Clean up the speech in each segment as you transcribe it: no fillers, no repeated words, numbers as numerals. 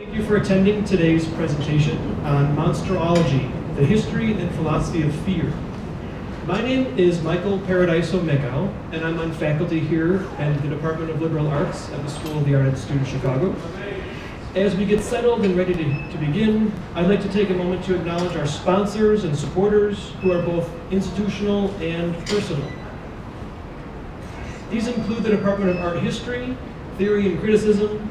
Thank you for attending today's presentation on Monsterology, the history and philosophy of fear. My name is Michael Paradiso-Michau, and I'm on faculty here at the Department of Liberal Arts at the School of the Art Institute of Chicago. As we get settled and ready to begin, I'd like to take a moment to acknowledge our sponsors and supporters who are both institutional and personal. These include the Department of Art History, Theory and Criticism,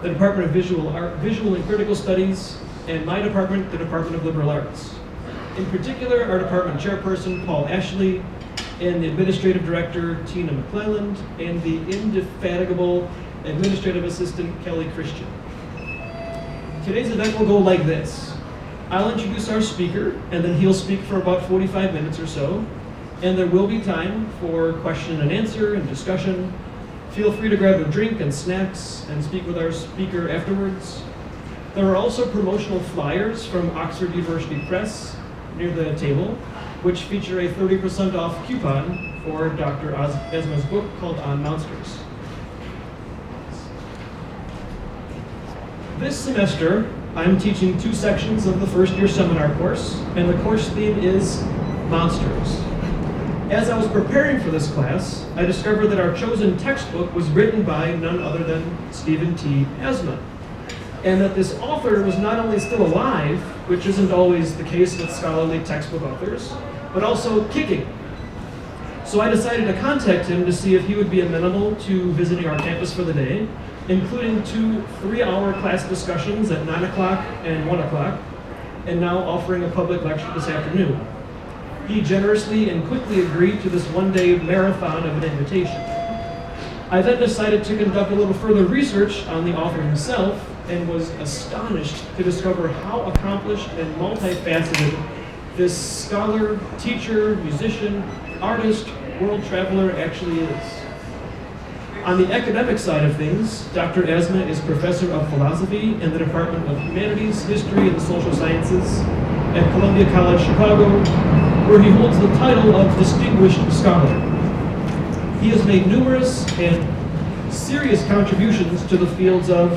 the Department of Visual and Critical Studies, and my department, the Department of Liberal Arts. In particular, our department chairperson, Paul Ashley, and the administrative director, Tina McClelland, and the indefatigable administrative assistant, Kelly Christian. Today's event will go like this. I'll introduce our speaker, and then he'll speak for about 45 minutes or so, and there will be time for question and answer and discussion. Feel free to grab a drink and snacks and speak with our speaker afterwards. There are also promotional flyers from Oxford University Press near the table, which feature a 30% off coupon for Dr. Asma's book called On Monsters. This semester, I'm teaching 2 sections of the first year seminar course, and the course theme is Monsters. As I was preparing for this class, I discovered that our chosen textbook was written by none other than Stephen T. Asma, and that this author was not only still alive, which isn't always the case with scholarly textbook authors, but also kicking. So I decided to contact him to see if he would be amenable to visiting our campus for the day, including 2 3-hour class discussions at 9 o'clock and 1 o'clock, and now offering a public lecture this afternoon. He generously and quickly agreed to this one-day marathon of an invitation. I then decided to conduct a little further research on the author himself and was astonished to discover how accomplished and multifaceted this scholar, teacher, musician, artist, world traveler actually is. On the academic side of things, Dr. Asma is professor of philosophy in the Department of Humanities, History, and Social Sciences at Columbia College, Chicago, where he holds the title of Distinguished Scholar. He has made numerous and serious contributions to the fields of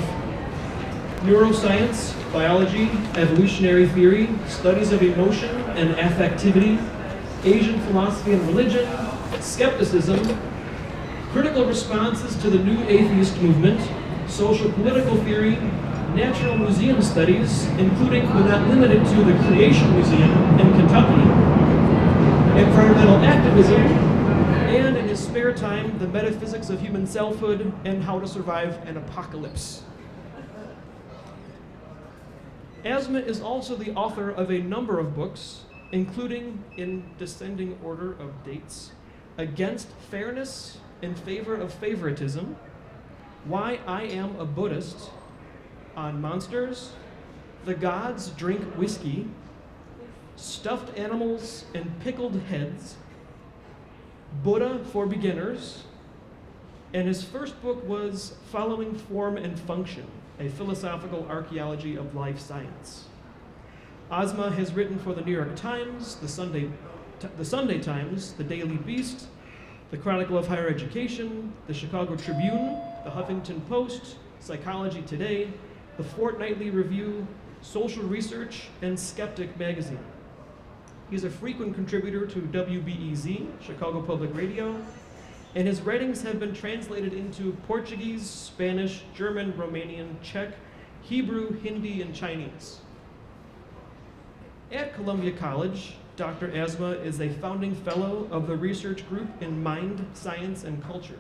neuroscience, biology, evolutionary theory, studies of emotion and affectivity, Asian philosophy and religion, skepticism, critical responses to the new atheist movement, social political theory, natural museum studies, including but not limited to the Creation Museum in Kentucky, environmental activism, and in his spare time, the metaphysics of human selfhood and how to survive an apocalypse. Asma is also the author of a number of books, including, in descending order of dates, Against Fairness in Favor of Favoritism, Why I Am a Buddhist, On Monsters, The Gods Drink Whiskey, Stuffed Animals and Pickled Heads, Buddha for Beginners, and his first book was Following Form and Function, a philosophical archaeology of life science. Asma has written for the New York Times, the Sunday Times, the Daily Beast, the Chronicle of Higher Education, the Chicago Tribune, the Huffington Post, Psychology Today, the Fortnightly Review, Social Research, and Skeptic magazine. He's a frequent contributor to WBEZ, Chicago Public Radio, and his writings have been translated into Portuguese, Spanish, German, Romanian, Czech, Hebrew, Hindi, and Chinese. At Columbia College, Dr. Asma is a founding fellow of the research group in Mind, Science, and Culture.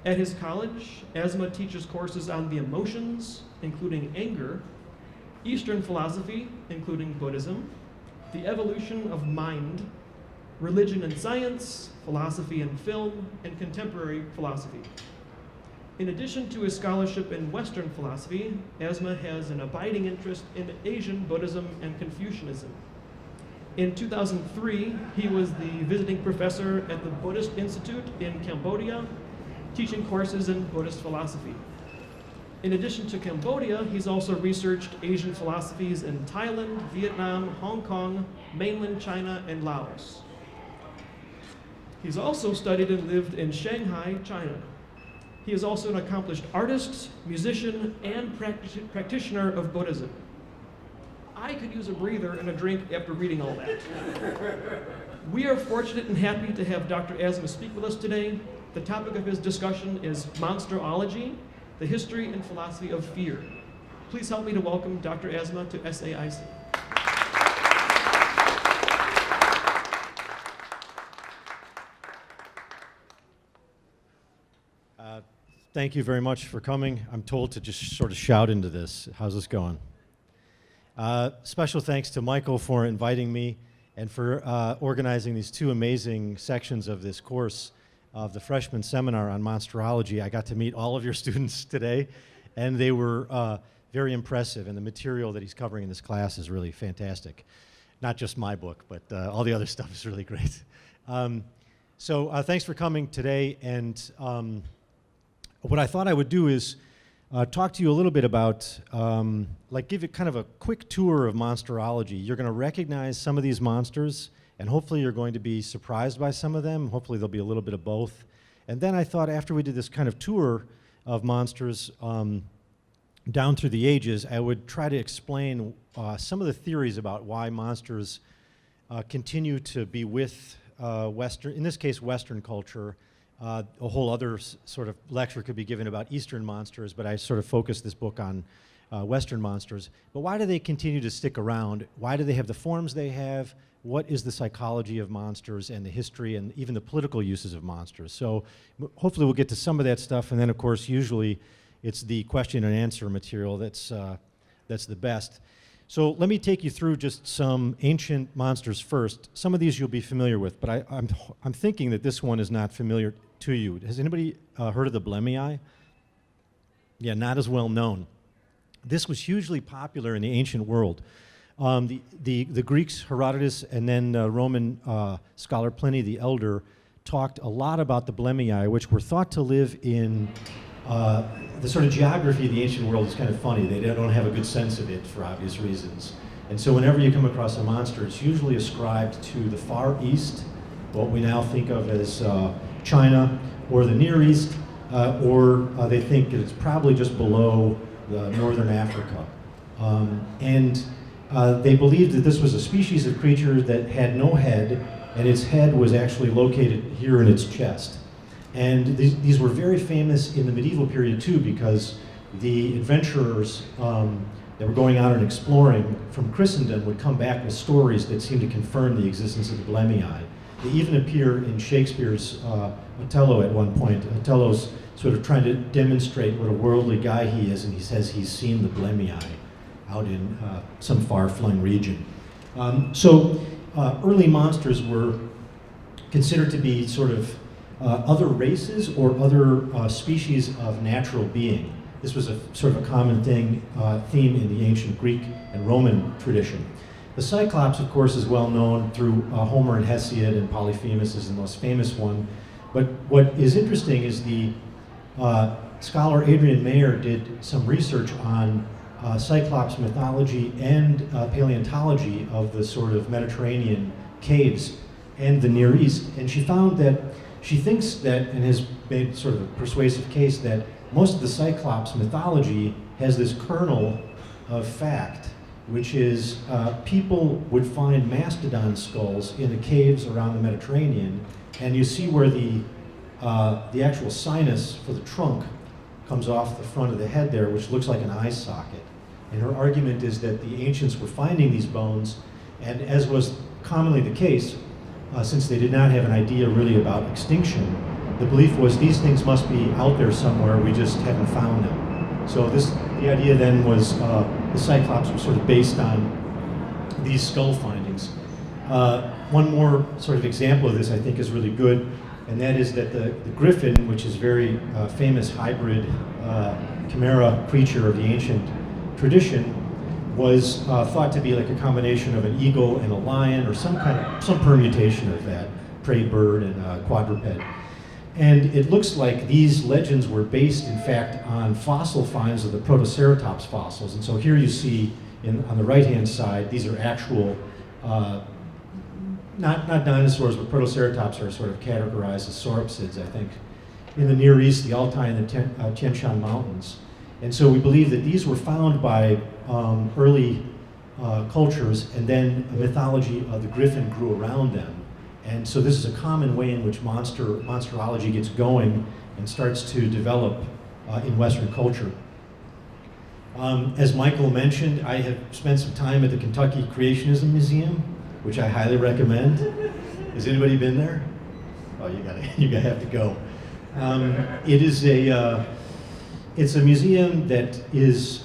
At his college, Asma teaches courses on the emotions, including anger, Eastern philosophy, including Buddhism, the evolution of mind, religion and science, philosophy and film, and contemporary philosophy. In addition to his scholarship in Western philosophy, Asma has an abiding interest in Asian Buddhism and Confucianism. In 2003, he was the visiting professor at the Buddhist Institute in Cambodia, teaching courses in Buddhist philosophy. In addition to Cambodia, he's also researched Asian philosophies in Thailand, Vietnam, Hong Kong, mainland China, and Laos. He's also studied and lived in Shanghai, China. He is also an accomplished artist, musician, and practitioner of Buddhism. I could use a breather and a drink after reading all that. We are fortunate and happy to have Dr. Asma speak with us today. The topic of his discussion is Monsterology, the history and philosophy of fear. Please help me to welcome Dr. Asma to SAIC. Thank you very much for coming. I'm told to just sort of shout into this. How's this going? Special thanks to Michael for inviting me and for organizing these two amazing sections of this course of the freshman seminar on Monsterology. I got to meet all of your students today, and they were very impressive, and the material that he's covering in this class is really fantastic. Not just my book, but all the other stuff is really great. So thanks for coming today, and what I thought I would do is talk to you a little bit about, give you kind of a quick tour of Monsterology. You're going to recognize some of these monsters, and hopefully you're going to be surprised by some of them. Hopefully there'll be a little bit of both. And then I thought after we did this kind of tour of monsters down through the ages, I would try to explain some of the theories about why monsters continue to be with Western, in this case, Western culture. A whole other sort of lecture could be given about Eastern monsters, but I sort of focused this book on Western monsters. But why do they continue to stick around? Why do they have the forms they have? What is the psychology of monsters and the history and even the political uses of monsters? So hopefully we'll get to some of that stuff, and then of course usually it's the question and answer material that's the best. So let me take you through just some ancient monsters first. Some of these you'll be familiar with, but I'm thinking that this one is not familiar to you. Has anybody heard of the blemii? Yeah, not as well known. This was hugely popular in the ancient world. The Greeks, Herodotus, and then Roman scholar Pliny the Elder talked a lot about the blemii, which were thought to live in the sort of geography of the ancient world is kind of funny. They don't have a good sense of it for obvious reasons. And so whenever you come across a monster, it's usually ascribed to the Far East, what we now think of as China, or the Near East, or they think that it's probably just below the northern Africa. And they believed that this was a species of creature that had no head, and its head was actually located here in its chest. And these were very famous in the medieval period too, because the adventurers that were going out and exploring from Christendom would come back with stories that seemed to confirm the existence of the blemii. They even appear in Shakespeare's Othello at one point. Othello's sort of trying to demonstrate what a worldly guy he is, and he says he's seen the blemii out in some far-flung region. So early monsters were considered to be sort of other races or other species of natural being. This was a sort of a common theme in the ancient Greek and Roman tradition. The Cyclops, of course, is well known through Homer and Hesiod, and Polyphemus is the most famous one. But what is interesting is the scholar Adrian Mayer did some research on Cyclops mythology and paleontology of the sort of Mediterranean caves and the Near East, and she found that she thinks that, and has made sort of a persuasive case, that most of the Cyclops mythology has this kernel of fact, which is people would find mastodon skulls in the caves around the Mediterranean, and you see where the actual sinus for the trunk comes off the front of the head there, which looks like an eye socket. And her argument is that the ancients were finding these bones, and as was commonly the case, since they did not have an idea really about extinction, the belief was these things must be out there somewhere, we just haven't found them. So the idea then was the Cyclops was sort of based on these skull findings. One more sort of example of this I think is really good, and that is that the griffin, which is a very famous hybrid chimera creature of the ancient tradition, was thought to be like a combination of an eagle and a lion, or some permutation of that, prey bird and quadruped. And it looks like these legends were based, in fact, on fossil finds of the Protoceratops fossils. And so here you see, on the right-hand side, these are actual, not dinosaurs, but Protoceratops are sort of categorized as sauropsids, I think. in the Near East, the Altai and the Tian Shan Mountains. And so we believe that these were found by early cultures, and then a mythology of the griffin grew around them. And so this is a common way in which monsterology gets going and starts to develop in Western culture. As Michael mentioned, I have spent some time at the Kentucky Creationism Museum, which I highly recommend. Has anybody been there? Oh, you have to go. It is it's a museum that is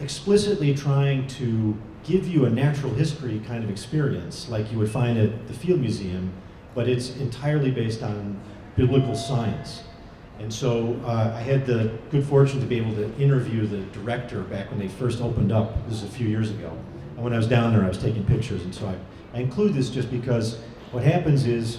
explicitly trying to give you a natural history kind of experience, like you would find at the Field Museum, but it's entirely based on biblical science. And so I had the good fortune to be able to interview the director back when they first opened up. This is a few years ago. And when I was down there, I was taking pictures, and so I include this just because what happens is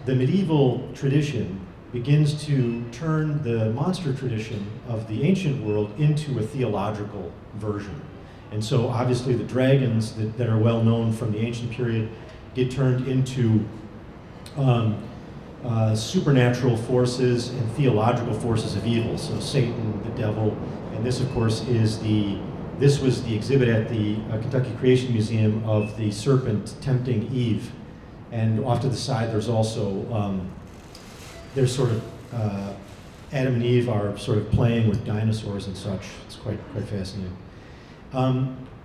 the medieval tradition begins to turn the monster tradition of the ancient world into a theological version. And so obviously the dragons that are well known from the ancient period get turned into supernatural forces and theological forces of evil. So Satan, the devil, and this of course was the exhibit at the Kentucky Creation Museum of the serpent tempting Eve. And off to the side there's also, there's sort of, Adam and Eve are sort of playing with dinosaurs and such. It's quite fascinating.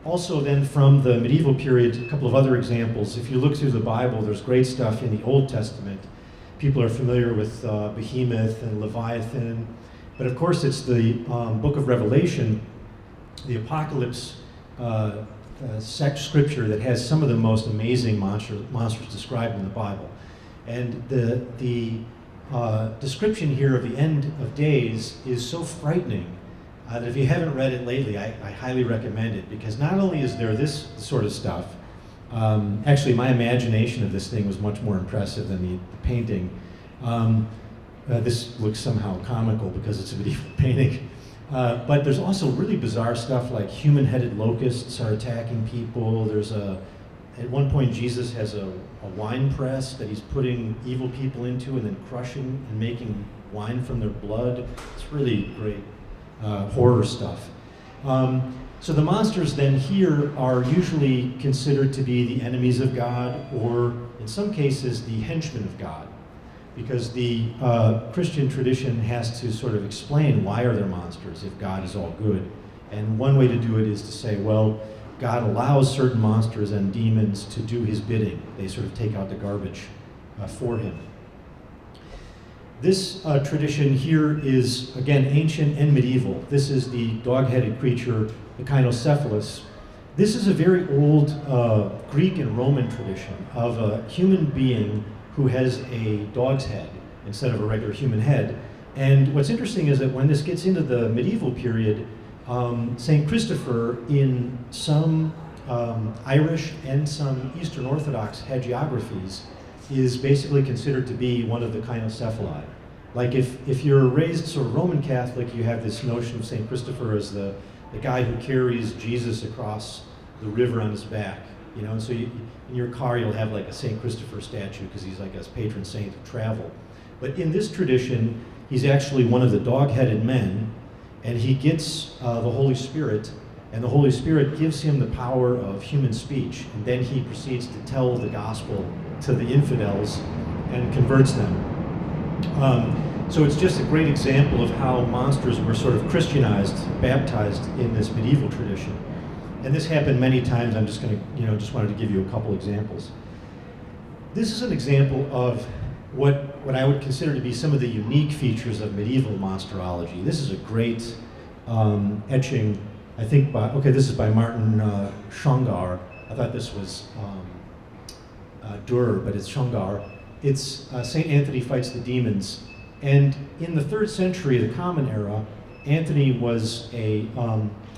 Also then from the medieval period, a couple of other examples. If you look through the Bible, there's great stuff in the Old Testament. People are familiar with Behemoth and Leviathan, but of course it's the book of Revelation, the Apocalypse scripture that has some of the most amazing monsters described in the Bible. And the description here of the end of days is so frightening that if you haven't read it lately, I highly recommend it, because not only is there this sort of stuff, actually my imagination of this thing was much more impressive than the painting. This looks somehow comical because it's a medieval painting. But there's also really bizarre stuff like human-headed locusts are attacking people. At one point Jesus has a wine press that he's putting evil people into and then crushing and making wine from their blood. It's really great horror stuff. So the monsters then here are usually considered to be the enemies of God, or in some cases the henchmen of God, because the Christian tradition has to sort of explain why are there monsters if God is all good. And one way to do it is to say, well, God allows certain monsters and demons to do his bidding. They sort of take out the garbage for him. This tradition here is, again, ancient and medieval. This is the dog-headed creature, the Kynocephalus. This is a very old Greek and Roman tradition of a human being who has a dog's head instead of a regular human head. And what's interesting is that when this gets into the medieval period, St. Christopher, in some Irish and some Eastern Orthodox hagiographies, is basically considered to be one of the Kynocephali. Like if you're raised sort of Roman Catholic, you have this notion of St. Christopher as the guy who carries Jesus across the river on his back, you know, and so in your car you'll have like a St. Christopher statue because he's like a patron saint of travel. But in this tradition, he's actually one of the dog-headed men, and he gets the Holy Spirit, and the Holy Spirit gives him the power of human speech, and then he proceeds to tell the gospel to the infidels and converts them. So it's just a great example of how monsters were sort of Christianized, baptized in this medieval tradition. And this happened many times. I'm just going to, just wanted to give you a couple examples. This is an example of what I would consider to be some of the unique features of medieval monsterology. This is a great etching, I think, this is by Martin Schongar. I thought this was Durer, but it's Schongar. It's St. Anthony Fights the Demons. And in the 3rd century, the Common Era, Anthony was a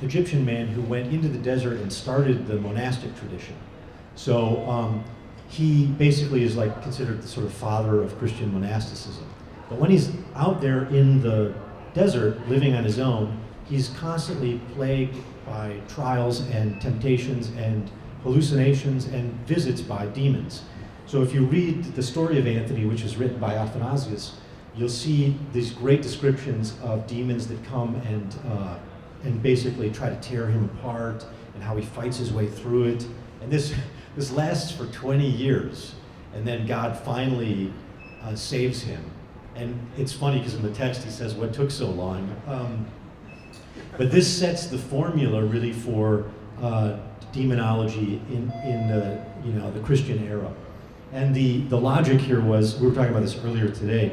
Egyptian man who went into the desert and started the monastic tradition. So he basically is like considered the sort of father of Christian monasticism. But when he's out there in the desert living on his own, he's constantly plagued by trials and temptations and hallucinations and visits by demons. So if you read the story of Anthony, which is written by Athanasius, you'll see these great descriptions of demons that come and basically try to tear him apart, and how he fights his way through it. And this lasts for 20 years, and then God finally saves him. And it's funny because in the text he says, "What took so long?" But this sets the formula really for demonology in the Christian era. And the logic here was, we were talking about this earlier today,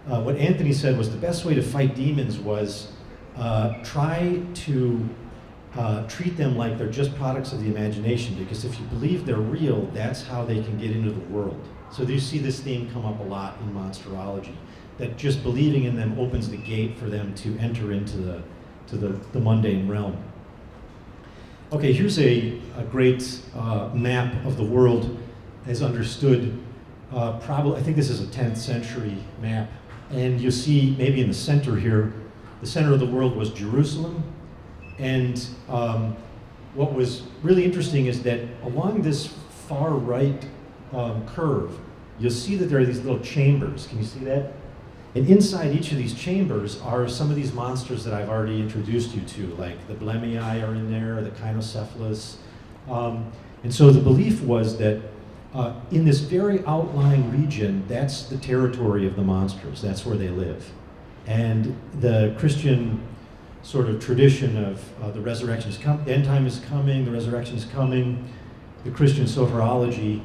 what Anthony said was the best way to fight demons was try to treat them like they're just products of the imagination, because if you believe they're real, that's how they can get into the world. So you see this theme come up a lot in Monsterology, that just believing in them opens the gate for them to enter into the mundane realm. Okay, here's a great map of the world as understood. Probably, I think this is a 10th century map. And you see maybe in the center here, the center of the world was Jerusalem. And what was really interesting is that along this far right curve, you'll see that there are these little chambers. Can you see that? And inside each of these chambers are some of these monsters that I've already introduced you to, like the Blemii are in there, the Kynocephalus. And so the belief was that in this very outlying region, that's the territory of the monsters. That's where they live. And the Christian sort of tradition of the resurrection is coming, the end time is coming, the resurrection is coming. The Christian soteriology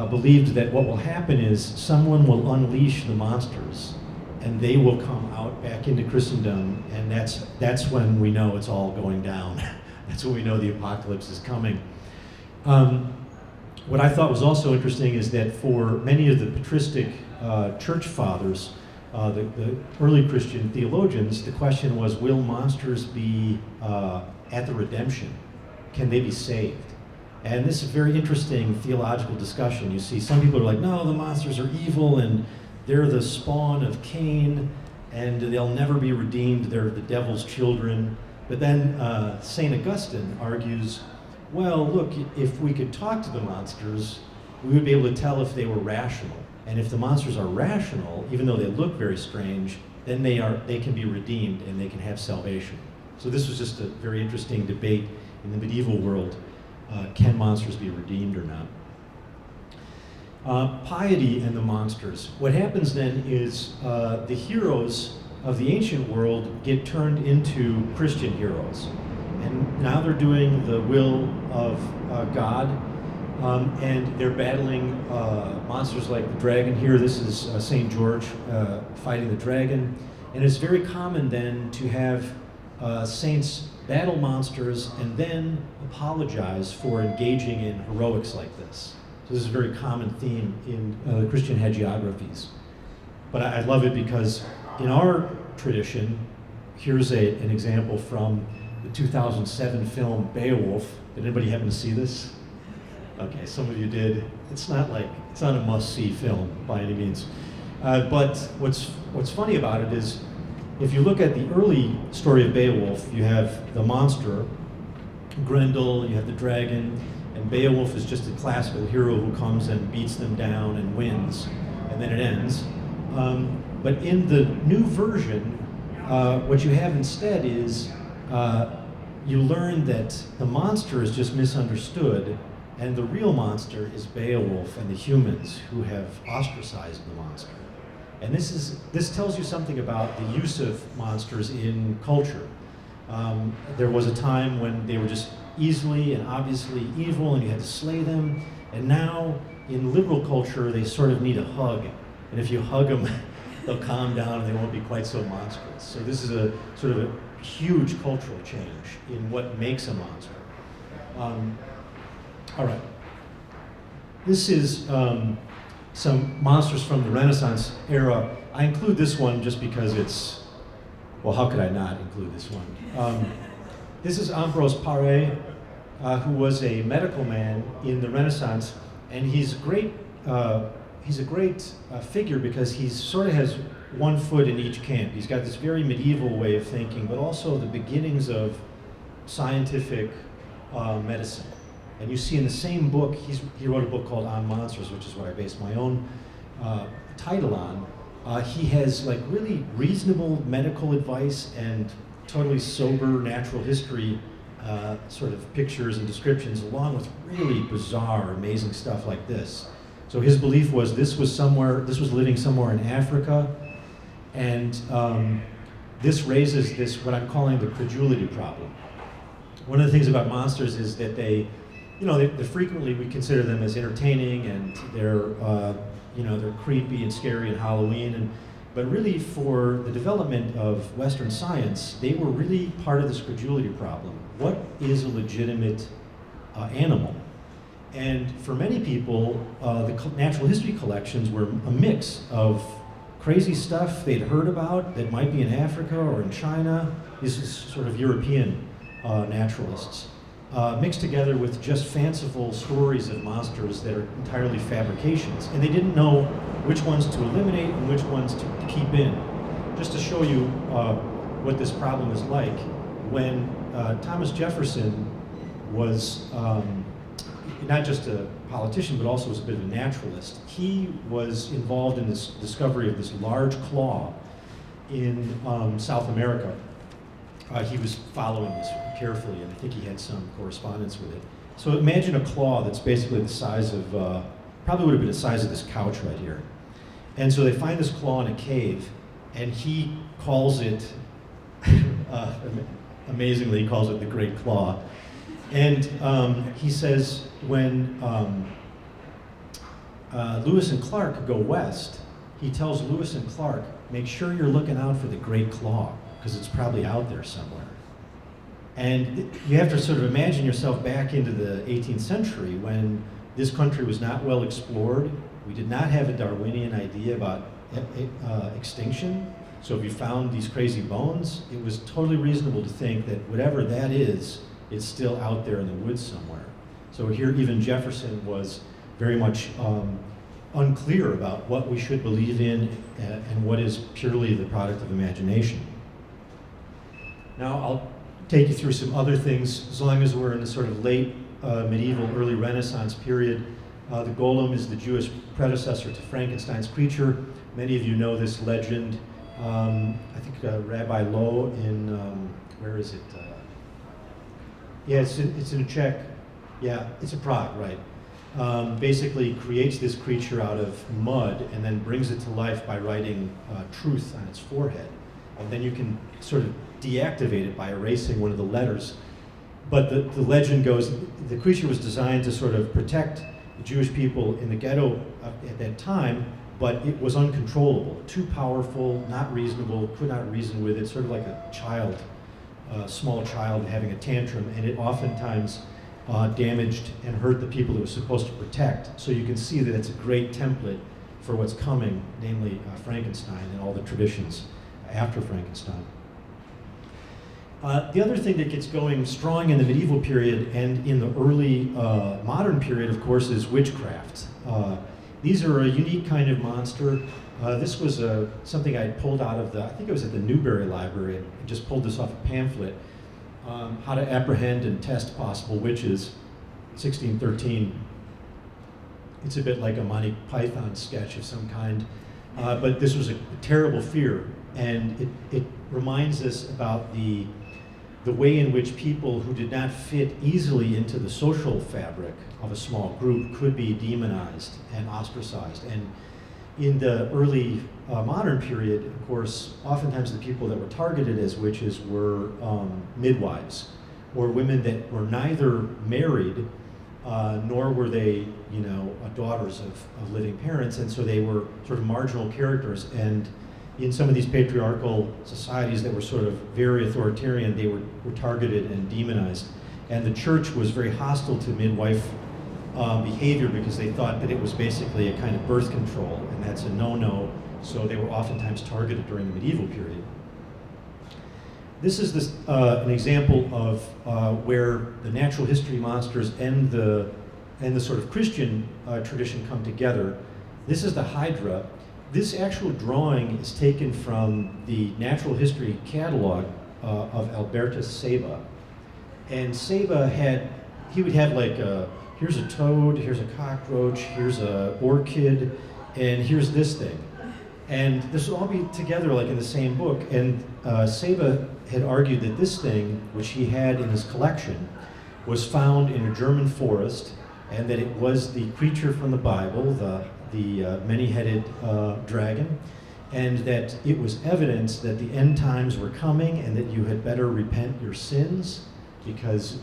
believed that what will happen is someone will unleash the monsters, and they will come out back into Christendom, and that's when we know it's all going down. That's when we know the apocalypse is coming. What I thought was also interesting is that for many of the patristic church fathers, the early Christian theologians, the question was, will monsters be at the redemption? Can they be saved? And this is a very interesting theological discussion. You see, some people are like, no, the monsters are evil, and they're the spawn of Cain, and they'll never be redeemed. They're the devil's children. But then St. Augustine argues, well, look, if we could talk to the monsters, we would be able to tell if they were rational. And if the monsters are rational, even though they look very strange, then they can be redeemed and they can have salvation. So this was just a very interesting debate in the medieval world. Can monsters be redeemed or not? Piety and the monsters. What happens then is the heroes of the ancient world get turned into Christian heroes. And now they're doing the will of God, and they're battling monsters like the dragon. Here, this is St. George fighting the dragon. And it's very common then to have saints battle monsters and then apologize for engaging in heroics like this. So this is a very common theme in the Christian hagiographies. But I love it because in our tradition, here's an example from the 2007 film Beowulf. Did anybody happen to see this? Okay, some of you did. It's not a must-see film by any means. But what's funny about it is, if you look at the early story of Beowulf, you have the monster, Grendel, you have the dragon, and Beowulf is just a classical hero who comes and beats them down and wins, and then it ends. But in the new version, what you have instead is you learn that the monster is just misunderstood, and the real monster is Beowulf and the humans who have ostracized the monster. And this tells you something about the use of monsters in culture. There was a time when they were just easily and obviously evil and you had to slay them. And now in liberal culture, they sort of need a hug. And if you hug them, they'll calm down and they won't be quite so monstrous. So this is a sort of a huge cultural change in what makes a monster. All right. This is some monsters from the Renaissance era. I include this one just because it's, well, how could I not include this one? This is Ambrose Paré, who was a medical man in the Renaissance, and he's a great figure because he sort of has one foot in each camp. He's got this very medieval way of thinking, but also the beginnings of scientific medicine. And you see in the same book, he wrote a book called On Monsters, which is what I based my own title on. He has like really reasonable medical advice and totally sober natural history sort of pictures and descriptions, along with really bizarre, amazing stuff like this. So his belief was this was living somewhere in Africa, and this raises this, what I'm calling the credulity problem. One of the things about monsters is that they frequently, we consider them as entertaining, and they're creepy and scary and Halloween, but really for the development of Western science, they were really part of this credulity problem. What is a legitimate animal? And for many people, the natural history collections were a mix of crazy stuff they'd heard about that might be in Africa or in China. This is sort of European naturalists, mixed together with just fanciful stories of monsters that are entirely fabrications. And they didn't know which ones to eliminate and which ones to keep in. Just to show you what this problem is like, when Thomas Jefferson was not just a politician, but also was a bit of a naturalist. He was involved in this discovery of this large claw in South America. He was following this carefully, and I think he had some correspondence with it. So imagine a claw that's basically the size of, probably would have been the size of this couch right here. And so they find this claw in a cave, and he calls it, amazingly, he calls it the Great Claw. And he says when Lewis and Clark go west, he tells Lewis and Clark, make sure you're looking out for the Great Claw, because it's probably out there somewhere. And you have to sort of imagine yourself back into the 18th century when this country was not well explored. We did not have a Darwinian idea about extinction. So if you found these crazy bones, it was totally reasonable to think that whatever that is still out there in the woods somewhere. So here even Jefferson was very much unclear about what we should believe in and what is purely the product of imagination. Now I'll take you through some other things, as long as we're in the sort of late medieval, early Renaissance period. The golem is the Jewish predecessor to Frankenstein's creature. Many of you know this legend. I think Rabbi Lowe in, where is it? Yeah, it's in Czech. Yeah, it's in Prague, right. Basically creates this creature out of mud and then brings it to life by writing truth on its forehead. And then you can sort of deactivate it by erasing one of the letters. But the legend goes, the creature was designed to sort of protect the Jewish people in the ghetto at that time, but it was uncontrollable, too powerful, not reasonable, could not reason with it, sort of like a child, small child having a tantrum, and it oftentimes damaged and hurt the people it was supposed to protect. So you can see that it's a great template for what's coming, namely Frankenstein and all the traditions after Frankenstein. The other thing that gets going strong in the medieval period and in the early modern period, of course, is witchcraft. These are a unique kind of monster. This was something I pulled out of I think it was at the Newberry Library. I just pulled this off a pamphlet, How to Apprehend and Test Possible Witches, 1613. It's a bit like a Monty Python sketch of some kind, but this was a terrible fear, and it reminds us about the way in which people who did not fit easily into the social fabric of a small group could be demonized and ostracized. And in the early modern period, of course, oftentimes the people that were targeted as witches were midwives, or women that were neither married nor were they, daughters of living parents, and so they were sort of marginal characters. And in some of these patriarchal societies that were sort of very authoritarian, they were targeted and demonized. And the church was very hostile to midwife behavior because they thought that it was basically a kind of birth control, and that's a no-no, so they were oftentimes targeted during the medieval period. This is an example of where the natural history monsters and the sort of Christian tradition come together. This is the Hydra. This actual drawing is taken from the natural history catalog of Albertus Seba. And Seba had he would have like, here's a toad, here's a cockroach, here's a orchid, and here's this thing. And this would all be together like in the same book. And Seba had argued that this thing, which he had in his collection, was found in a German forest, and that it was the creature from the Bible, the many-headed dragon, and that it was evidence that the end times were coming and that you had better repent your sins because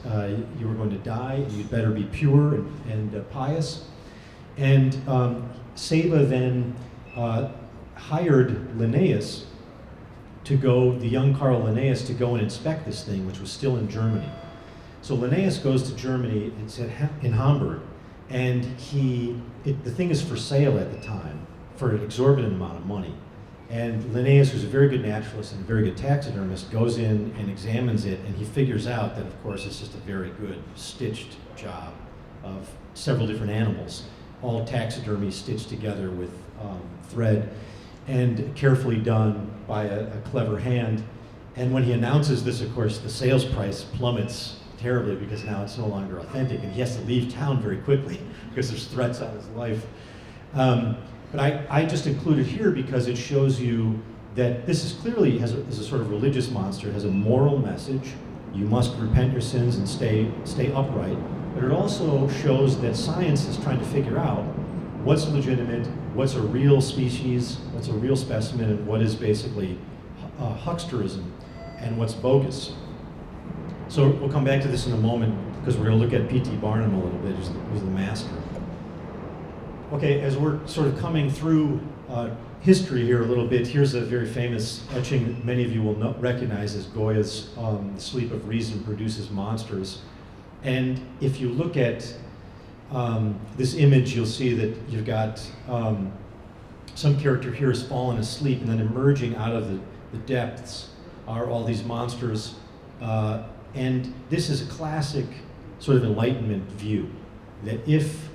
you were going to die and you'd better be pure and pious. And Seba then hired Linnaeus to go, the young Carl Linnaeus, to go and inspect this thing, which was still in Germany. So Linnaeus goes to Germany, it's in Hamburg, and the thing is for sale at the time for an exorbitant amount of money. And Linnaeus, who's a very good naturalist and a very good taxidermist, goes in and examines it, and he figures out that, of course, it's just a very good stitched job of several different animals, all taxidermy stitched together with thread and carefully done by a clever hand. And when he announces this, of course, the sales price plummets terribly because now it's no longer authentic, and he has to leave town very quickly because there's threats on his life. But I just include it here because it shows you that this is clearly, is a sort of religious monster. It has a moral message. You must repent your sins and stay upright. But it also shows that science is trying to figure out what's legitimate, what's a real species, what's a real specimen, and what is basically hucksterism, and what's bogus. So we'll come back to this in a moment because we're going to look at P.T. Barnum a little bit, who's the master. Okay, as we're sort of coming through history here a little bit, here's a very famous etching that many of you will recognize as Goya's The Sleep of Reason Produces Monsters. And if you look at this image, you'll see that you've got some character here has fallen asleep, and then emerging out of the depths are all these monsters. And this is a classic sort of Enlightenment view, that if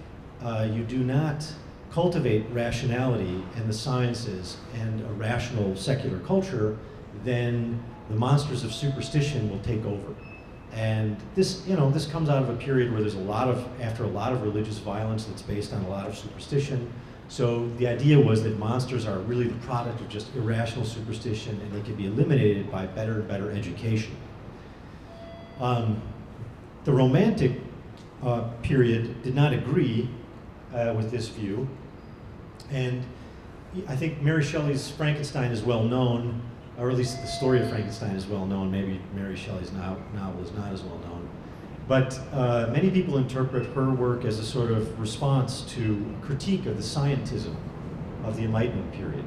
you do not cultivate rationality and the sciences and a rational secular culture, then the monsters of superstition will take over. And this comes out of a period where there's after a lot of religious violence that's based on a lot of superstition. So the idea was that monsters are really the product of just irrational superstition, and they can be eliminated by better and better education. The Romantic period did not agree with this view, and I think Mary Shelley's Frankenstein is well known, or at least the story of Frankenstein is well known. Maybe Mary Shelley's novel is not as well known. But many people interpret her work as a sort of response to critique of the scientism of the Enlightenment period.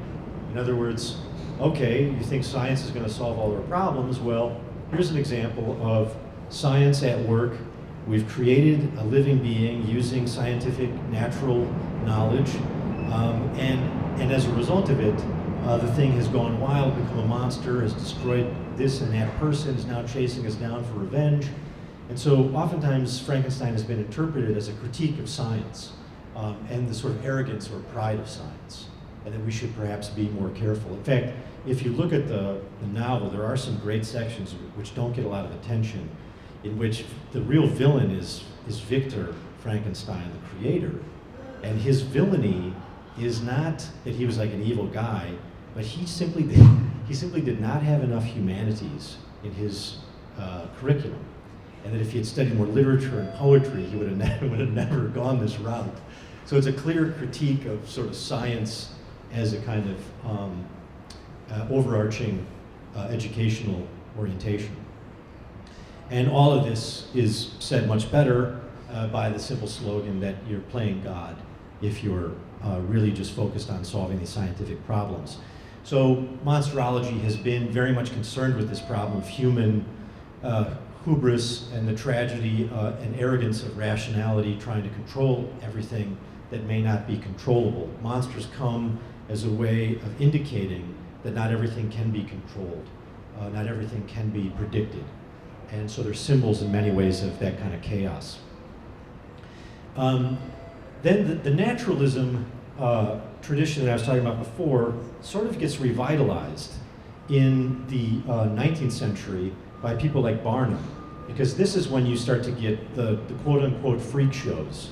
In other words, okay, you think science is going to solve all our problems? Well, here's an example of science at work. We've created a living being using scientific natural knowledge, and as a result of it, the thing has gone wild, become a monster, has destroyed this and that person, is now chasing us down for revenge. And so oftentimes Frankenstein has been interpreted as a critique of science and the sort of arrogance or pride of science, and that we should perhaps be more careful. In fact, if you look at the novel, there are some great sections which don't get a lot of attention, in which the real villain is Victor Frankenstein, the creator. And his villainy is not that he was like an evil guy, but he simply did not have enough humanities in his curriculum. And that if he had studied more literature and poetry, he would have never gone this route. So it's a clear critique of sort of science as a kind of overarching educational orientation. And all of this is said much better by the simple slogan that you're playing God if you're really just focused on solving these scientific problems. So Monsterology has been very much concerned with this problem of human hubris and the tragedy and arrogance of rationality trying to control everything that may not be controllable. Monsters come as a way of indicating that not everything can be controlled, not everything can be predicted. And so they're symbols in many ways of that kind of chaos. Then the naturalism tradition that I was talking about before sort of gets revitalized in the 19th century by people like Barnum. because this is when you start to get the quote-unquote freak shows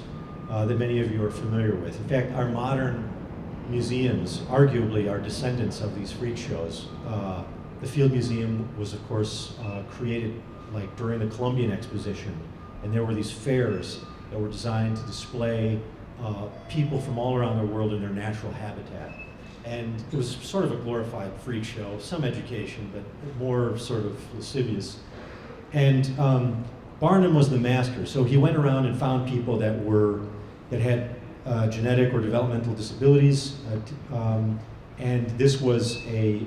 that many of you are familiar with. In fact, our modern museums arguably are descendants of these freak shows. The Field Museum was, of course, created like during the Columbian Exposition, and there were these fairs that were designed to display people from all around the world in their natural habitat. And it was sort of a glorified freak show, some education, but more sort of lascivious. And Barnum was the master, so he went around and found people that had genetic or developmental disabilities, and this was the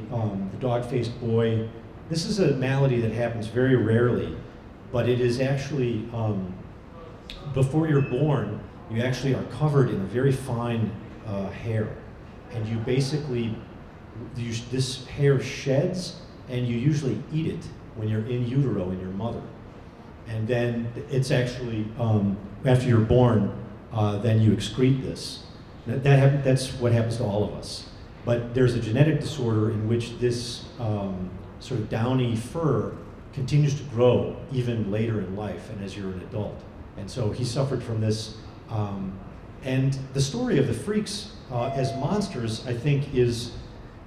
dog-faced boy. This is a malady that happens very rarely, but it is actually, before you're born, you actually are covered in a very fine hair. And you basically, this hair sheds, and you usually eat it when you're in utero in your mother. And then it's actually, after you're born, then you excrete this. That's what happens to all of us. But there's a genetic disorder in which this sort of downy fur continues to grow even later in life and as you're an adult. And so he suffered from this. And the story of the freaks as monsters, I think, is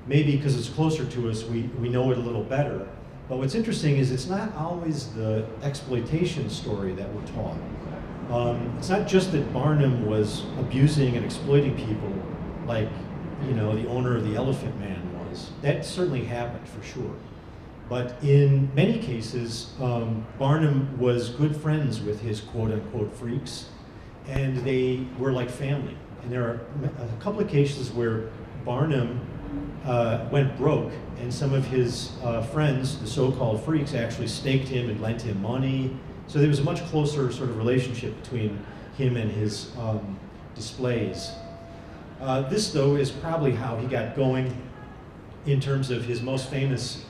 maybe because it's closer to us, we know it a little better. But what's interesting is it's not always the exploitation story that we're taught. It's not just that Barnum was abusing and exploiting people like, you know, the owner of the Elephant Man was. That certainly happened for sure. But in many cases, Barnum was good friends with his quote-unquote freaks, and they were like family. And there are a couple of cases where Barnum went broke, and some of his friends, the so-called freaks, actually staked him and lent him money. So there was a much closer sort of relationship between him and his displays. This, though, is probably how he got going in terms of his most famous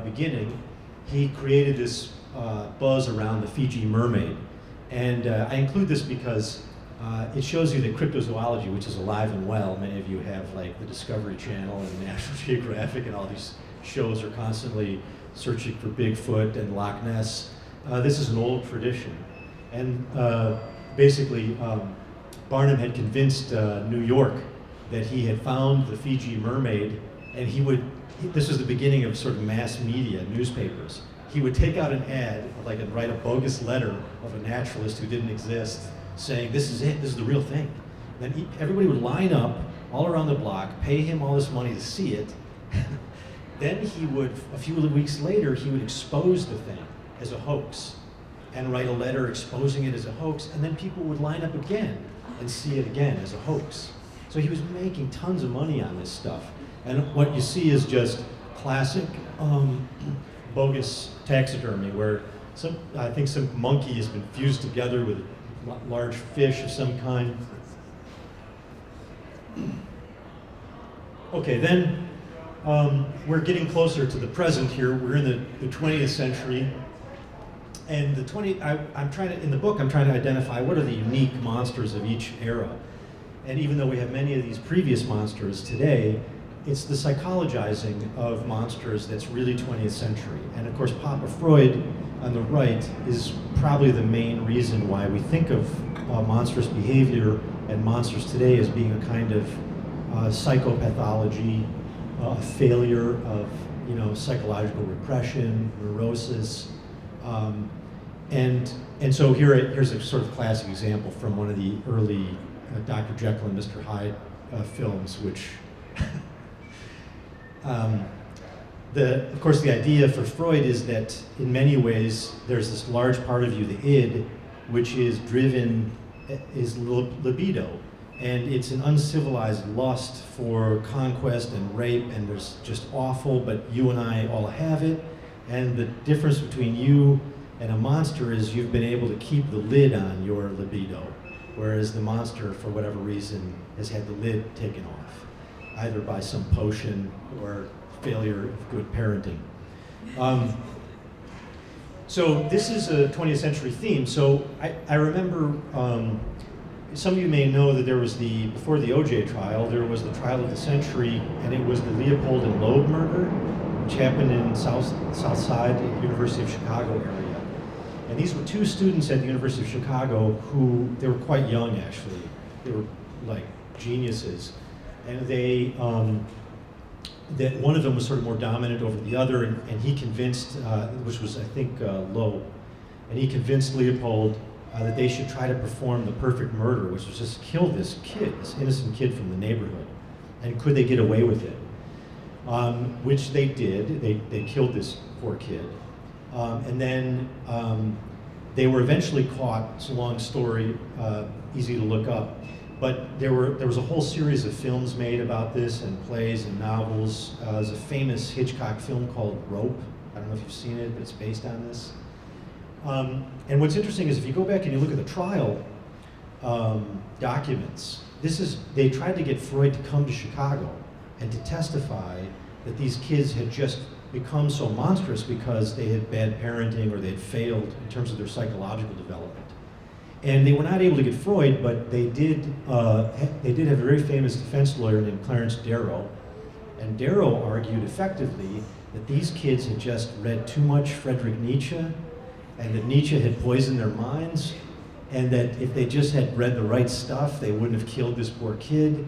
beginning. He created this buzz around the Fiji mermaid. And I include this because it shows you that cryptozoology, which is alive and well, many of you have like the Discovery Channel and National Geographic, and all these shows are constantly searching for Bigfoot and Loch Ness. This is an old tradition. And basically, Barnum had convinced New York that he had found the Fiji mermaid, and this was the beginning of sort of mass media, newspapers. He would take out an ad, like, and write a bogus letter of a naturalist who didn't exist, saying, this is it, this is the real thing. Then everybody would line up all around the block, pay him all this money to see it. Then he would, a few weeks later, he would expose the thing as a hoax and write a letter exposing it as a hoax, and then people would line up again and see it again as a hoax. So he was making tons of money on this stuff. And what you see is just classic bogus taxidermy, where I think some monkey has been fused together with a large fish of some kind. Okay, then we're getting closer to the present here. We're in the 20th century. And in the book, I'm trying to identify what are the unique monsters of each era. And even though we have many of these previous monsters today, it's the psychologizing of monsters that's really 20th century. And of course, Papa Freud on the right is probably the main reason why we think of monstrous behavior and monsters today as being a kind of psychopathology, a failure of psychological repression, neurosis. And so here's a sort of classic example from one of the early Dr. Jekyll and Mr. Hyde films, which of course, the idea for Freud is that in many ways there's this large part of you, the id, which is libido, and it's an uncivilized lust for conquest and rape, and there's just awful, but you and I all have it, and the difference between you and a monster is you've been able to keep the lid on your libido, whereas the monster, for whatever reason, has had the lid taken off, either by some potion or failure of good parenting. So this is a 20th century theme. So I remember, some of you may know that there was before the OJ trial, there was the trial of the century, and it was the Leopold and Loeb murder, which happened in South Side, University of Chicago area. And these were two students at the University of Chicago who, they were quite young actually. They were like geniuses. And they, that one of them was sort of more dominant over the other, and he convinced, which was I think Lowe, and he convinced Leopold that they should try to perform the perfect murder, which was just kill this kid, this innocent kid from the neighborhood. And could they get away with it? Which they did. They killed this poor kid. And then they were eventually caught. It's a long story, easy to look up. But there was a whole series of films made about this, and plays and novels. There's a famous Hitchcock film called Rope. I don't know if you've seen it, but it's based on this. And what's interesting is if you go back and you look at the trial documents, they tried to get Freud to come to Chicago and to testify that these kids had just become so monstrous because they had bad parenting or they had failed in terms of their psychological development. And they were not able to get Freud, but they did have a very famous defense lawyer named Clarence Darrow. And Darrow argued effectively that these kids had just read too much Friedrich Nietzsche, and that Nietzsche had poisoned their minds, and that if they just had read the right stuff, they wouldn't have killed this poor kid.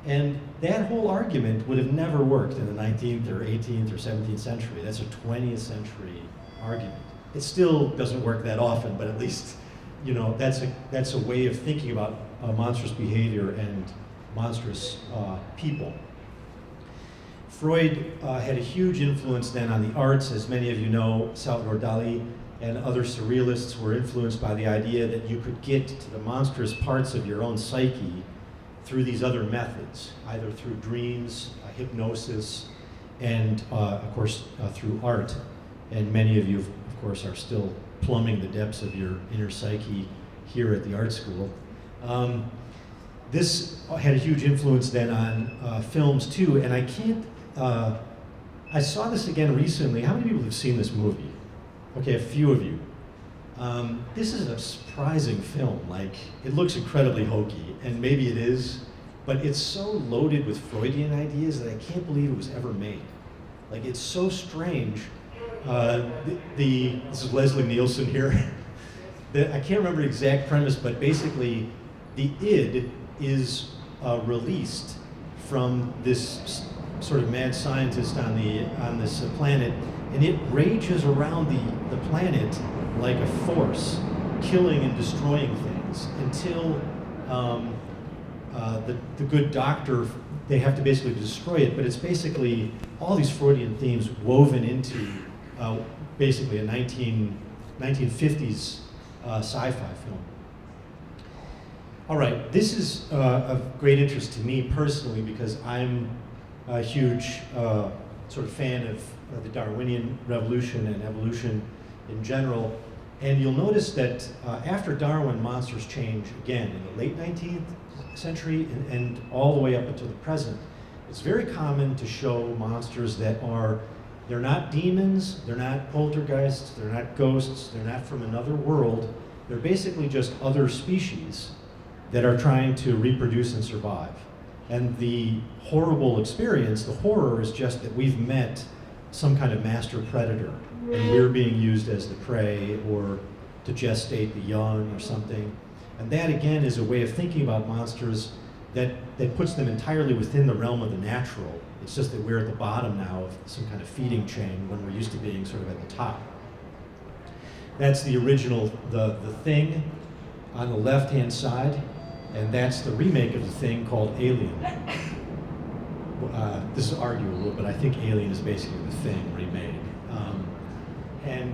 And that whole argument would have never worked in the 19th or 18th or 17th century. That's a 20th century argument. It still doesn't work that often, but at least, you know, that's a way of thinking about monstrous behavior and monstrous people. Freud had a huge influence then on the arts. As many of you know, Salvador Dali and other surrealists were influenced by the idea that you could get to the monstrous parts of your own psyche through these other methods, either through dreams, hypnosis, and of course through art. And many of you, of course, are still plumbing the depths of your inner psyche here at the art school. This had a huge influence then on films too, and I saw this again recently. How many people have seen this movie? Okay, a few of you. This is a surprising film. Like, it looks incredibly hokey, and maybe it is, but it's so loaded with Freudian ideas that I can't believe it was ever made. Like, it's so strange. This is Leslie Nielsen here. I can't remember the exact premise, but basically, the id is released from this sort of mad scientist on this planet, and it rages around the planet like a force, killing and destroying things until the good doctor, they have to basically destroy it. But it's basically all these Freudian themes woven into basically a 1950s sci-fi film. All right, this is of great interest to me personally because I'm a huge sort of fan of the Darwinian revolution and evolution in general. And you'll notice that after Darwin, monsters change again in the late 19th century and all the way up until the present. It's very common to show monsters that they're not demons, they're not poltergeists, they're not ghosts, they're not from another world. They're basically just other species that are trying to reproduce and survive. And the horrible experience, the horror, is just that we've met some kind of master predator, and we're being used as the prey or to gestate the young or something. And that, again, is a way of thinking about monsters that puts them entirely within the realm of the natural. It's just that we're at the bottom now of some kind of feeding chain when we're used to being sort of at the top. That's the original, the Thing on the left-hand side, and that's the remake of the Thing called Alien. This is arguable, but I think Alien is basically the Thing remade.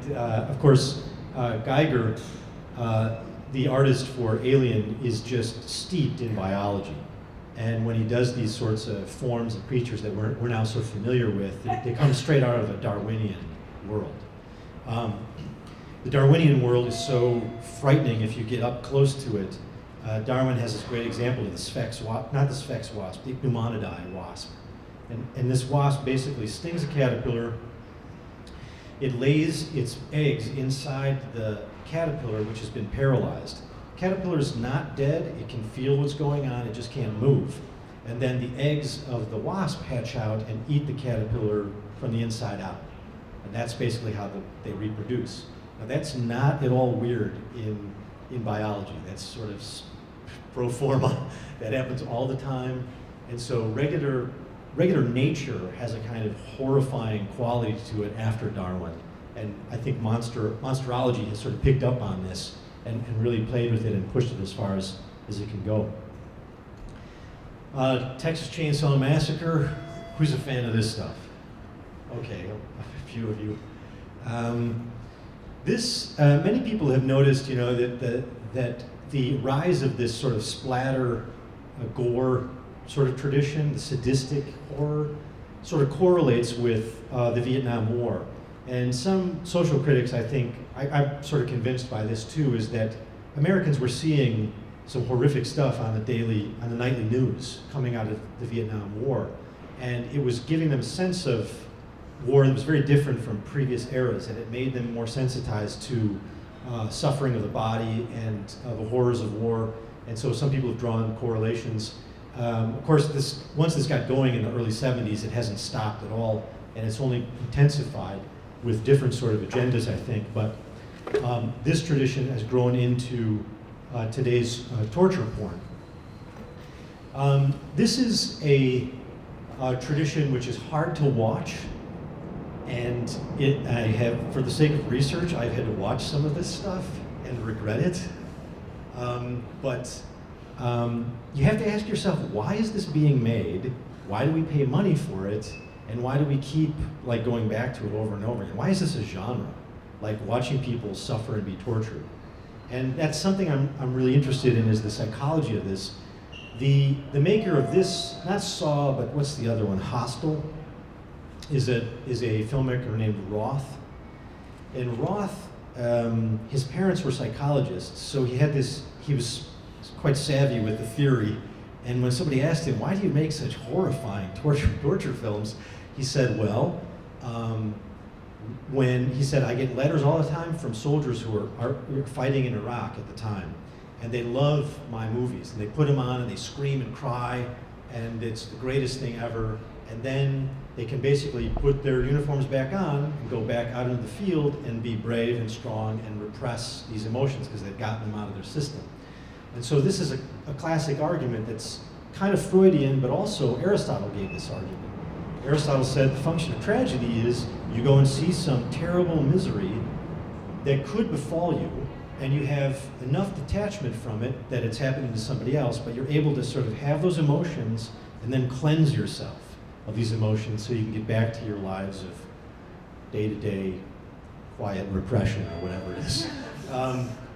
Of course, Geiger, the artist for Alien, is just steeped in biology. And when he does these sorts of forms of creatures that we're now so familiar with, they come straight out of the Darwinian world. The Darwinian world is so frightening if you get up close to it. Darwin has this great example of the Sphex wasp, not the Sphex wasp, the Humanidae wasp. And this wasp basically stings a caterpillar. It lays its eggs inside the caterpillar, which has been paralyzed. Caterpillar is not dead, it can feel what's going on, it just can't move. And then the eggs of the wasp hatch out and eat the caterpillar from the inside out. And that's basically how they reproduce. Now that's not at all weird in biology. That's sort of pro forma. That happens all the time. And so regular nature has a kind of horrifying quality to it after Darwin. And I think Monsterology has sort of picked up on this and really played with it and pushed it as far as it can go. Texas Chainsaw Massacre. Who's a fan of this stuff? Okay, a few of you. Many people have noticed, that the rise of this sort of splatter, gore sort of tradition, the sadistic horror, sort of correlates with the Vietnam War. And some social critics, I think, I'm sort of convinced by this too, is that Americans were seeing some horrific stuff on the nightly news coming out of the Vietnam War. And it was giving them a sense of war that was very different from previous eras, and it made them more sensitized to suffering of the body and the horrors of war. And so some people have drawn correlations. Of course, once this got going in the early 70s, it hasn't stopped at all, and it's only intensified with different sort of agendas, I think. But this tradition has grown into today's torture porn. This is a tradition which is hard to watch, and for the sake of research, I've had to watch some of this stuff and regret it. But you have to ask yourself, why is this being made? Why do we pay money for it? And why do we keep going back to it over and over again? Why is this a genre? Like watching people suffer and be tortured. And that's something I'm really interested in, is the psychology of this. The maker of this, not Saw, but what's the other one? Hostel, is a filmmaker named Roth. And Roth, his parents were psychologists, so he was quite savvy with the theory. And when somebody asked him, why do you make such horrifying torture films? He said, well, I get letters all the time from soldiers who are fighting in Iraq at the time, and they love my movies, and they put them on and they scream and cry, and it's the greatest thing ever. And then they can basically put their uniforms back on and go back out into the field and be brave and strong and repress these emotions because they've gotten them out of their system. And so this is a classic argument that's kind of Freudian, but also Aristotle gave this argument. Aristotle said the function of tragedy is you go and see some terrible misery that could befall you, and you have enough detachment from it that it's happening to somebody else, but you're able to sort of have those emotions and then cleanse yourself of these emotions so you can get back to your lives of day-to-day quiet repression or whatever it is.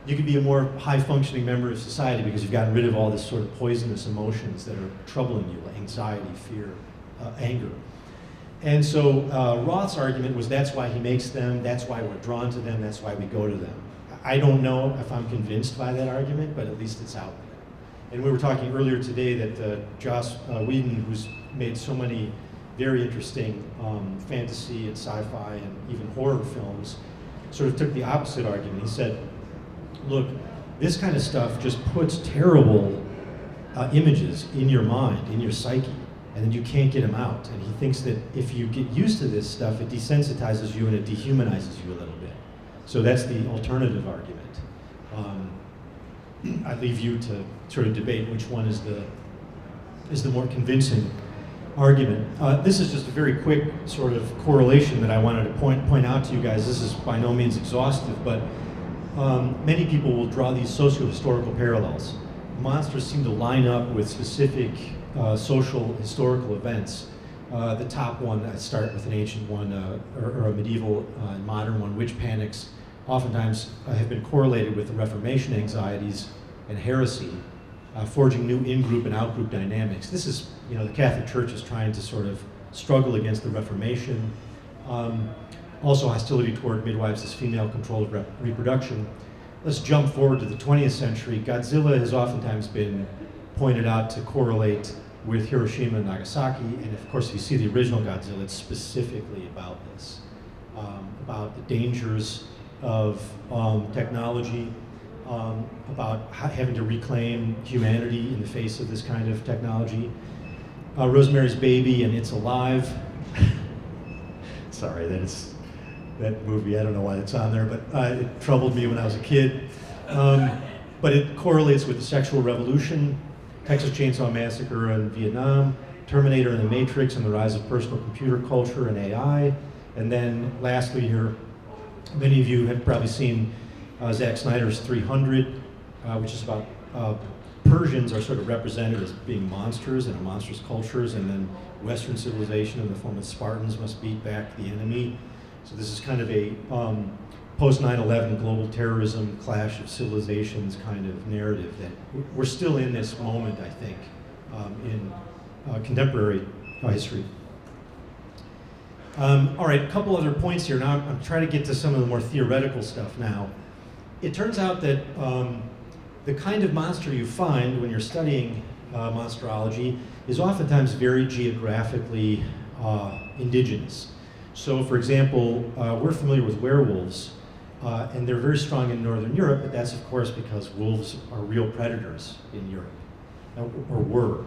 You can be a more high-functioning member of society because you've gotten rid of all this sort of poisonous emotions that are troubling you, like anxiety, fear, anger. And so Roth's argument was that's why he makes them, that's why we're drawn to them, that's why we go to them. I don't know if I'm convinced by that argument, but at least it's out there. And we were talking earlier today that Joss Whedon, who's made so many very interesting fantasy and sci-fi and even horror films, sort of took the opposite argument. He said, look, this kind of stuff just puts terrible images in your mind, in your psyche, and then you can't get them out. And he thinks that if you get used to this stuff, it desensitizes you and it dehumanizes you a little bit. So that's the alternative argument. I leave you to sort of debate which one is the more convincing argument. This is just a very quick sort of correlation that I wanted to point out to you guys. This is by no means exhaustive, but many people will draw these socio-historical parallels. Monsters seem to line up with specific social historical events. The top one, I start with an ancient one, or a medieval modern one, witch panics, oftentimes have been correlated with the Reformation anxieties and heresy, forging new in-group and out-group dynamics. This is, the Catholic Church is trying to sort of struggle against the Reformation. Also hostility toward midwives as female-controlled reproduction. Let's jump forward to the 20th century. Godzilla has oftentimes been pointed out to correlate with Hiroshima and Nagasaki, and of course if you see the original Godzilla, it's specifically about this, about the dangers of technology, about having to reclaim humanity in the face of this kind of technology. Rosemary's Baby and It's Alive. Sorry, that movie. I don't know why it's on there, but it troubled me when I was a kid. But it correlates with the sexual revolution, Texas Chainsaw Massacre in Vietnam, Terminator and the Matrix, and the rise of personal computer culture and AI. And then lastly here, many of you have probably seen Zack Snyder's 300, which is about Persians are sort of represented as being monsters and monstrous cultures, and then Western civilization in the form of Spartans must beat back the enemy. So this is kind of a post 9/11 global terrorism, clash of civilizations kind of narrative that we're still in this moment, I think, in contemporary history. All right, a couple other points here. Now I'm trying to get to some of the more theoretical stuff now. It turns out that the kind of monster you find when you're studying monsterology is oftentimes very geographically indigenous. So for example, we're familiar with werewolves, and they're very strong in Northern Europe, but that's of course because wolves are real predators in Europe, or were.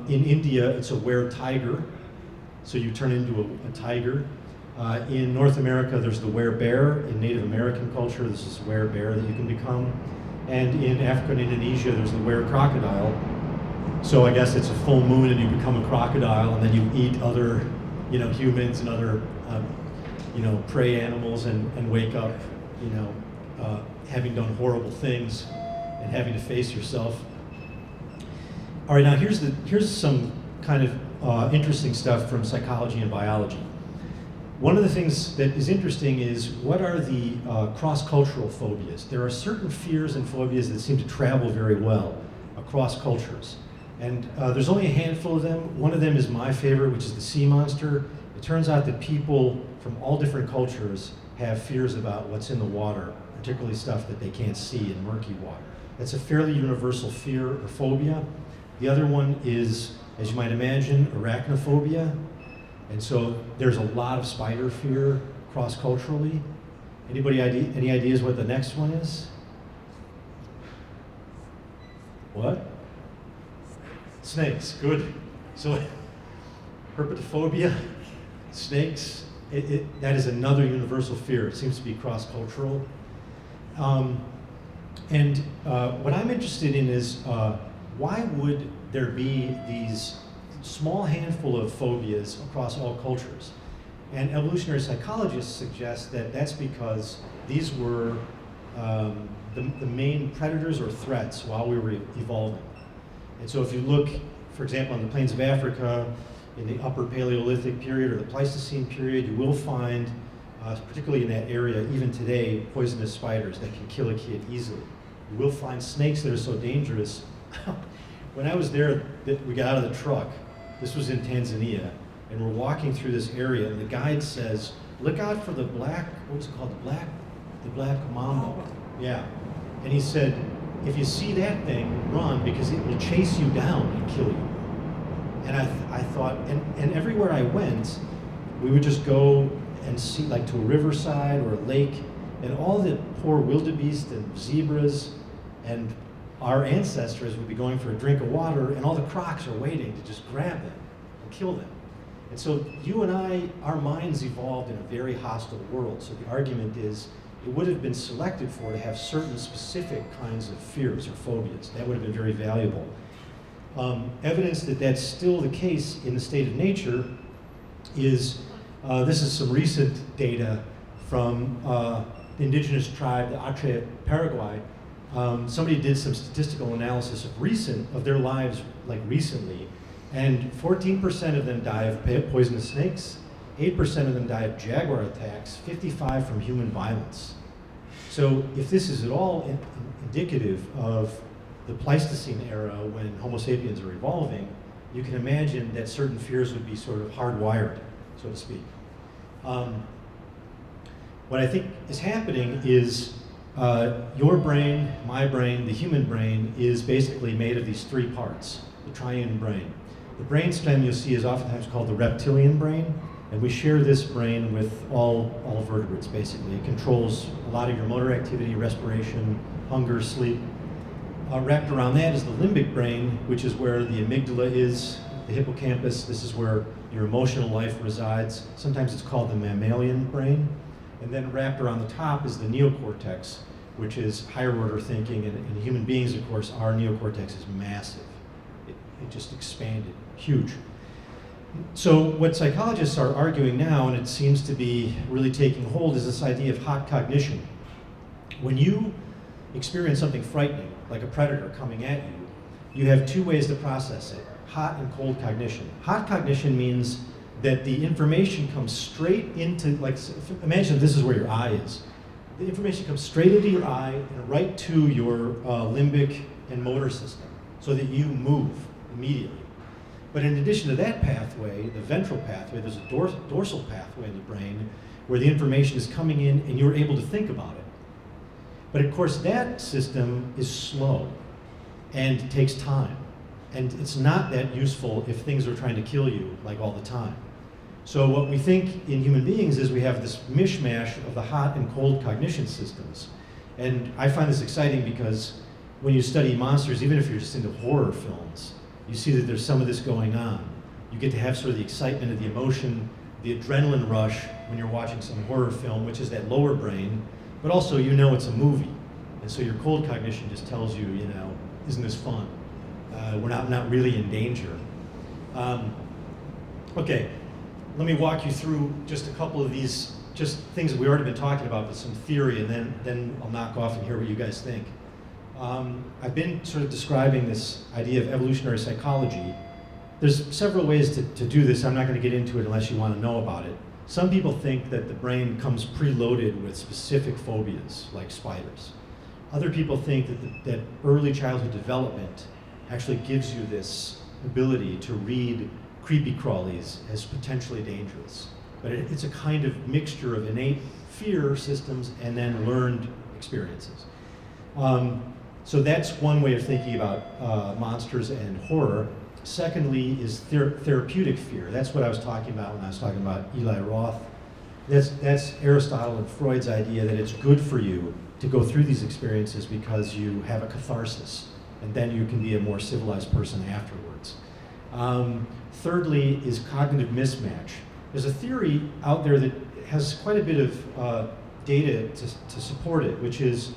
In India, it's a were-tiger, so you turn into a tiger. In North America, there's the were-bear. In Native American culture, this is were-bear that you can become. And in Africa and Indonesia, there's the were-crocodile. So I guess it's a full moon and you become a crocodile, and then you eat other, humans and other, prey animals, and wake up, having done horrible things and having to face yourself. All right, now here's some kind of interesting stuff from psychology and biology. One of the things that is interesting is what are the cross-cultural phobias? There are certain fears and phobias that seem to travel very well across cultures. And there's only a handful of them. One of them is my favorite, which is the sea monster. It turns out that people from all different cultures have fears about what's in the water, particularly stuff that they can't see in murky water. That's a fairly universal fear or phobia. The other one is, as you might imagine, arachnophobia. And so there's a lot of spider fear cross-culturally. Any ideas what the next one is? What? Snakes, good. So herpetophobia, snakes, that is another universal fear. It seems to be cross-cultural. And what I'm interested in is why would there be these small handful of phobias across all cultures? And evolutionary psychologists suggest that that's because these were the main predators or threats while we were evolving. And so if you look, for example, on the plains of Africa in the upper Paleolithic period or the Pleistocene period, you will find, particularly in that area, even today, poisonous spiders that can kill a kid easily. You will find snakes that are so dangerous. When I was there, we got out of the truck. This was in Tanzania, and we're walking through this area, and the guide says, "Look out for the black, what was it called? The black mamba." Yeah. And he said, "If you see that thing, run, because it will chase you down and kill you." And I thought, and everywhere I went, we would just go and see, like to a riverside or a lake, and all the poor wildebeest and zebras and our ancestors would be going for a drink of water, and all the crocs are waiting to just grab them and kill them. And so you and I, our minds evolved in a very hostile world. So the argument is it would have been selected for to have certain specific kinds of fears or phobias. That would have been very valuable. Evidence that that's still the case in the state of nature is, this is some recent data from the indigenous tribe, the Atre, Paraguay. Somebody did some statistical analysis of their lives, like recently, and 14% of them die of poisonous snakes, 8% of them die of jaguar attacks, 55 from human violence. So if this is at all indicative of the Pleistocene era when Homo sapiens are evolving, you can imagine that certain fears would be sort of hardwired, so to speak. What I think is happening is your brain, my brain, the human brain is basically made of these three parts, the triune brain. The brainstem you'll see is oftentimes called the reptilian brain, and we share this brain with all vertebrates, basically. It controls a lot of your motor activity, respiration, hunger, sleep. Wrapped around that is the limbic brain, which is where the amygdala is, the hippocampus. This is where your emotional life resides. Sometimes it's called the mammalian brain. And then wrapped around the top is the neocortex, which is higher order thinking. And human beings, of course, our neocortex is massive. It just expanded, huge. So what psychologists are arguing now, and it seems to be really taking hold, is this idea of hot cognition. When you experience something frightening, like a predator coming at you, you have two ways to process it, hot and cold cognition. Hot cognition means that the information comes straight into, like, imagine this is where your eye is. The information comes straight into your eye and right to your limbic and motor system, so that you move immediately. But in addition to that pathway, the ventral pathway, there's a dorsal pathway in the brain where the information is coming in and you're able to think about it. But of course that system is slow and takes time. And it's not that useful if things are trying to kill you like all the time. So what we think in human beings is we have this mishmash of the hot and cold cognition systems. And I find this exciting because when you study monsters, even if you're just into horror films, you see that there's some of this going on. You get to have sort of the excitement of the emotion, the adrenaline rush when you're watching some horror film, which is that lower brain, but also you know it's a movie. And so your cold cognition just tells you, you know, isn't this fun? We're not really in danger. Okay, let me walk you through just a couple of these, just things that we already been talking about, but some theory, and then I'll knock off and hear what you guys think. I've been sort of describing this idea of evolutionary psychology. There's several ways to do this. I'm not going to get into it unless you want to know about it. Some people think that the brain comes preloaded with specific phobias, like spiders. Other people think that early childhood development actually gives you this ability to read creepy crawlies as potentially dangerous. But it's a kind of mixture of innate fear systems and then learned experiences. So that's one way of thinking about monsters and horror. Secondly is therapeutic fear. That's what I was talking about when I was talking about Eli Roth. That's Aristotle and Freud's idea that it's good for you to go through these experiences because you have a catharsis, and then you can be a more civilized person afterwards. Thirdly is cognitive mismatch. There's a theory out there that has quite a bit of data to support it, which is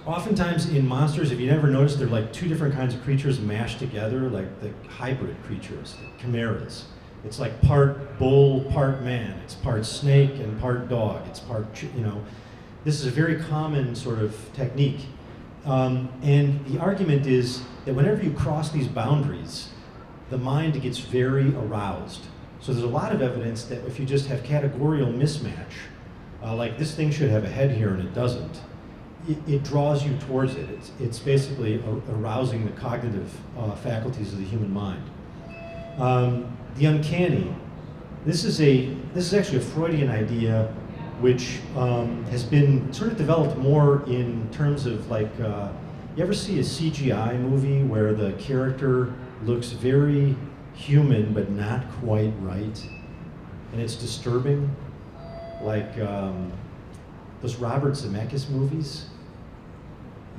oftentimes in monsters, if you never noticed, they're like two different kinds of creatures mashed together, like the hybrid creatures, the chimeras. It's like part bull, part man. It's part snake and part dog. It's part, you know, this is a very common sort of technique. And the argument is that whenever you cross these boundaries, the mind gets very aroused. So there's a lot of evidence that if you just have categorical mismatch, like this thing should have a head here and it doesn't, it draws you towards it. It's basically arousing the cognitive faculties of the human mind. The uncanny. This is actually a Freudian idea, which has been sort of developed more in terms of like, you ever see a CGI movie where the character looks very human but not quite right, and it's disturbing, like those Robert Zemeckis movies.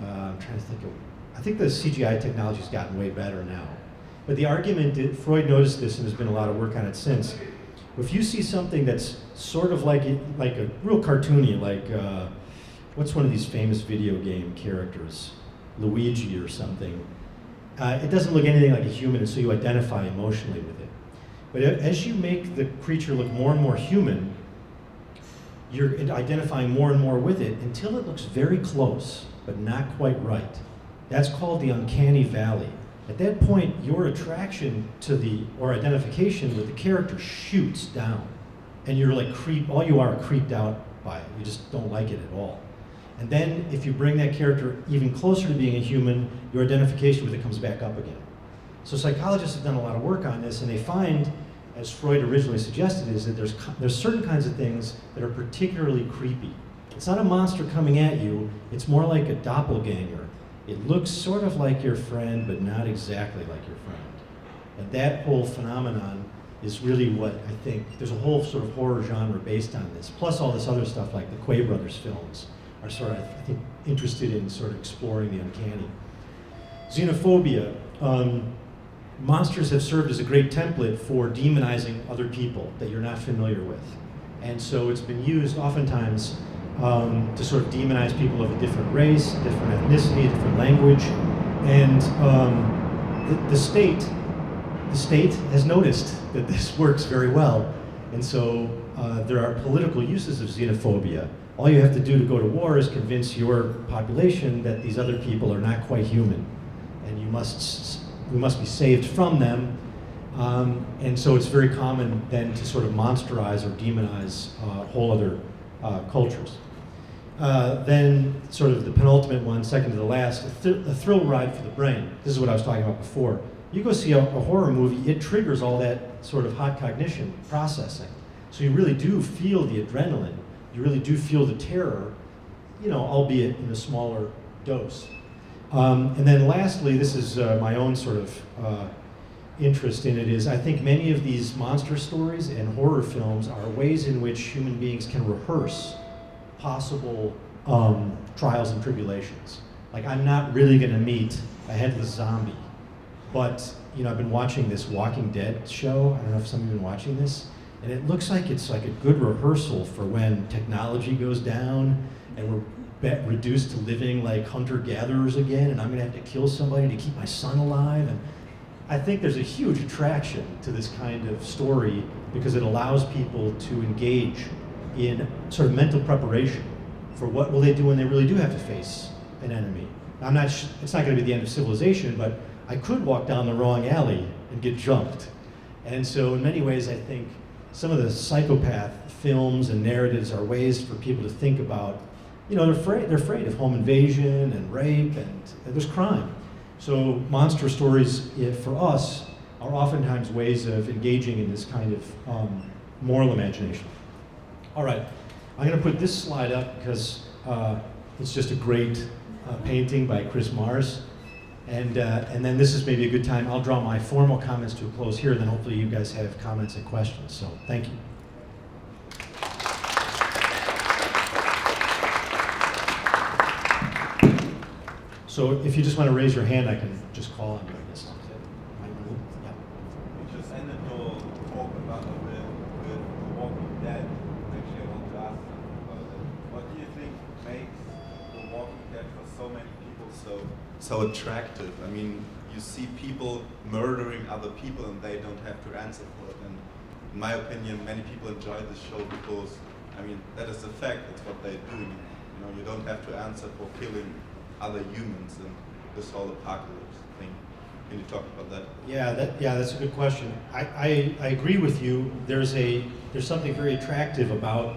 I'm trying to think of, I think the CGI technology's gotten way better now. But the argument, Freud noticed this and there's been a lot of work on it since. If you see something that's sort of like a real cartoony, like what's one of these famous video game characters, Luigi or something, it doesn't look anything like a human, and so you identify emotionally with it. But as you make the creature look more and more human, you're identifying more and more with it until it looks very close, but not quite right. That's called the uncanny valley. At that point, your attraction to or identification with the character shoots down. And you're like all you are creeped out by it. You just don't like it at all. And then if you bring that character even closer to being a human, your identification with it comes back up again. So psychologists have done a lot of work on this, and they find, as Freud originally suggested, is that there's certain kinds of things that are particularly creepy. It's not a monster coming at you, it's more like a doppelganger. It looks sort of like your friend, but not exactly like your friend. And that whole phenomenon is really what I think, there's a whole sort of horror genre based on this, plus all this other stuff like the Quay brothers films are sort of, I think, interested in sort of exploring the uncanny. Xenophobia. Monsters have served as a great template for demonizing other people that you're not familiar with. And so it's been used oftentimes to sort of demonize people of a different race, different ethnicity, different language. And the state has noticed that this works very well. And so there are political uses of xenophobia. All you have to do to go to war is convince your population that these other people are not quite human, and we must be saved from them. And so it's very common then to sort of monsterize or demonize whole other cultures. Then sort of the penultimate one, second to the last, a thrill ride for the brain. This is what I was talking about before. You go see a horror movie, it triggers all that sort of hot cognition processing. So you really do feel the adrenaline. You really do feel the terror, albeit in a smaller dose. And then lastly, this is my own sort of interest in it, is I think many of these monster stories and horror films are ways in which human beings can rehearse possible trials and tribulations. Like, I'm not really gonna meet a headless zombie, but I've been watching this Walking Dead show. I don't know if some of you have been watching this, and it looks like it's like a good rehearsal for when technology goes down and we're reduced to living like hunter-gatherers again, and I'm gonna have to kill somebody to keep my son alive. And I think there's a huge attraction to this kind of story because it allows people to engage in sort of mental preparation for what will they do when they really do have to face an enemy. It's not gonna be the end of civilization, but I could walk down the wrong alley and get jumped. And so in many ways, I think some of the psychopath films and narratives are ways for people to think about, they're afraid of home invasion and rape, and there's crime. So monster stories, for us, are oftentimes ways of engaging in this kind of moral imagination. All right, I'm gonna put this slide up because it's just a great painting by Chris Mars. And then this is maybe a good time. I'll draw my formal comments to a close here, and then hopefully you guys have comments and questions. So thank you. So if you just want to raise your hand, I can just call on you, I guess. Yeah. You just ended your talk about with The Walking Dead. Actually, I want to ask something about it. What do you think makes The Walking Dead for so many people so attractive? I mean, you see people murdering other people and they don't have to answer for it. And in my opinion, many people enjoy this show because, that is the fact. It's what they're doing. You don't have to answer for killing other humans and this whole apocalypse thing. Can you talk about that? Yeah, that's a good question. I agree with you. There's something very attractive about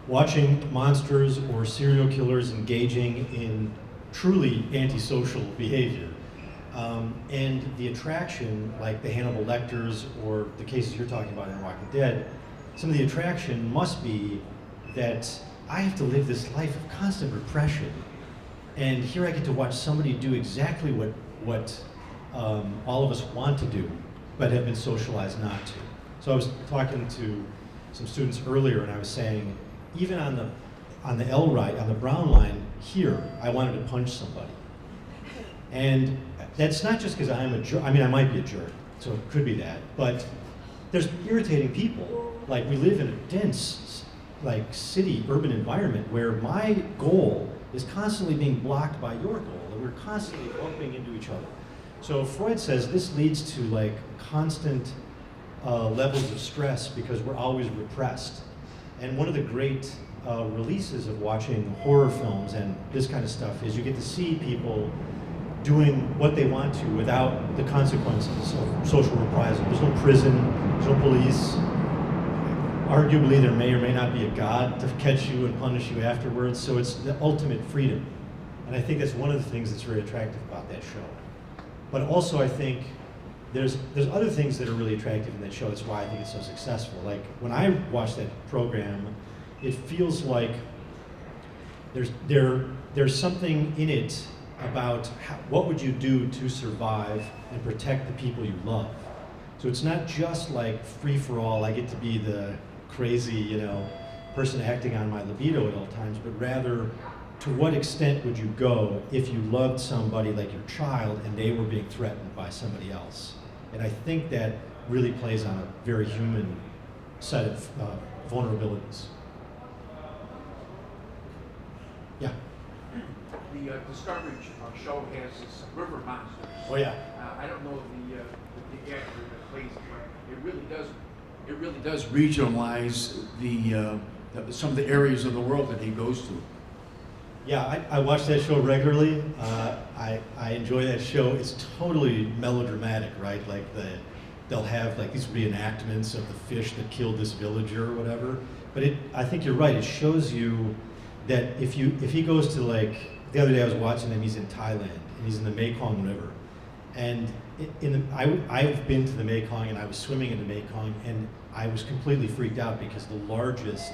watching monsters or serial killers engaging in truly antisocial behavior. And the attraction, like the Hannibal Lecters or the cases you're talking about in Walking Dead, some of the attraction must be that I have to live this life of constant repression, and here I get to watch somebody do exactly what all of us want to do, but have been socialized not to. So I was talking to some students earlier, and I was saying, even on the L right, on the brown line here, I wanted to punch somebody, and that's not just because I'm a jerk. I might be a jerk, so it could be that, but there's irritating people. Like, we live in a dense, city, urban environment where my goal is constantly being blocked by your goal, and we're constantly bumping into each other. So Freud says this leads to constant levels of stress because we're always repressed. And one of the great releases of watching horror films and this kind of stuff is you get to see people doing what they want to without the consequences of social reprisal. There's no prison, there's no police. Arguably, there may or may not be a God to catch you and punish you afterwards, so it's the ultimate freedom. And I think that's one of the things that's very attractive about that show. But also, I think there's other things that are really attractive in that show. That's why I think it's so successful. Like, when I watch that program, it feels like there's something in it about what would you do to survive and protect the people you love. So it's not just like free for all, I get to be the crazy, person acting on my libido at all times, but rather, to what extent would you go if you loved somebody like your child and they were being threatened by somebody else? And I think that really plays on a very human set of vulnerabilities. Yeah. The Discovery show has this river monsters. Oh yeah. I don't know the actor that plays it, but it really does regionalize some of the areas of the world that he goes to. Yeah, I watch that show regularly. I enjoy that show. It's totally melodramatic, right? Like they'll have like these reenactments of the fish that killed this villager or whatever. But I think you're right. It shows you that if he goes to, like, the other day I was watching him. He's in Thailand and he's in the Mekong River, and I've been to the Mekong and I was swimming in the Mekong and I was completely freaked out because the largest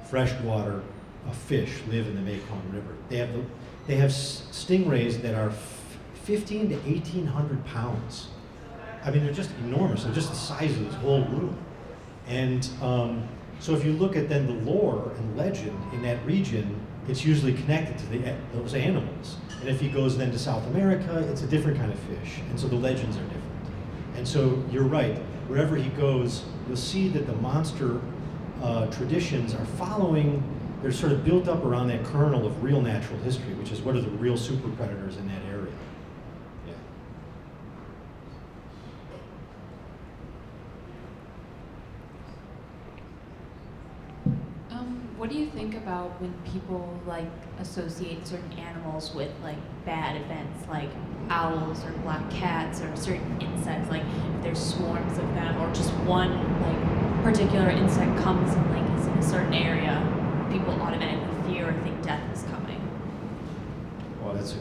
freshwater fish live in the Mekong River. They have stingrays that are 15 to 1,800 pounds. I mean, they're just enormous. They're just the size of this whole room. And so if you look at then the lore and legend in that region, it's usually connected to those animals. And if he goes then to South America, it's a different kind of fish. And so the legends are different. And so you're right. Wherever he goes, you'll see that the monster traditions are following. They're sort of built up around that kernel of real natural history, which is what are the real super predators in that area. Yeah. What do you think about when people like associate certain animals with like bad events, like owls or black cats or certain insects? Like if there's swarms of them, or just one like particular insect comes and like is in a certain area, people automatically fear or think death is coming. Well, that's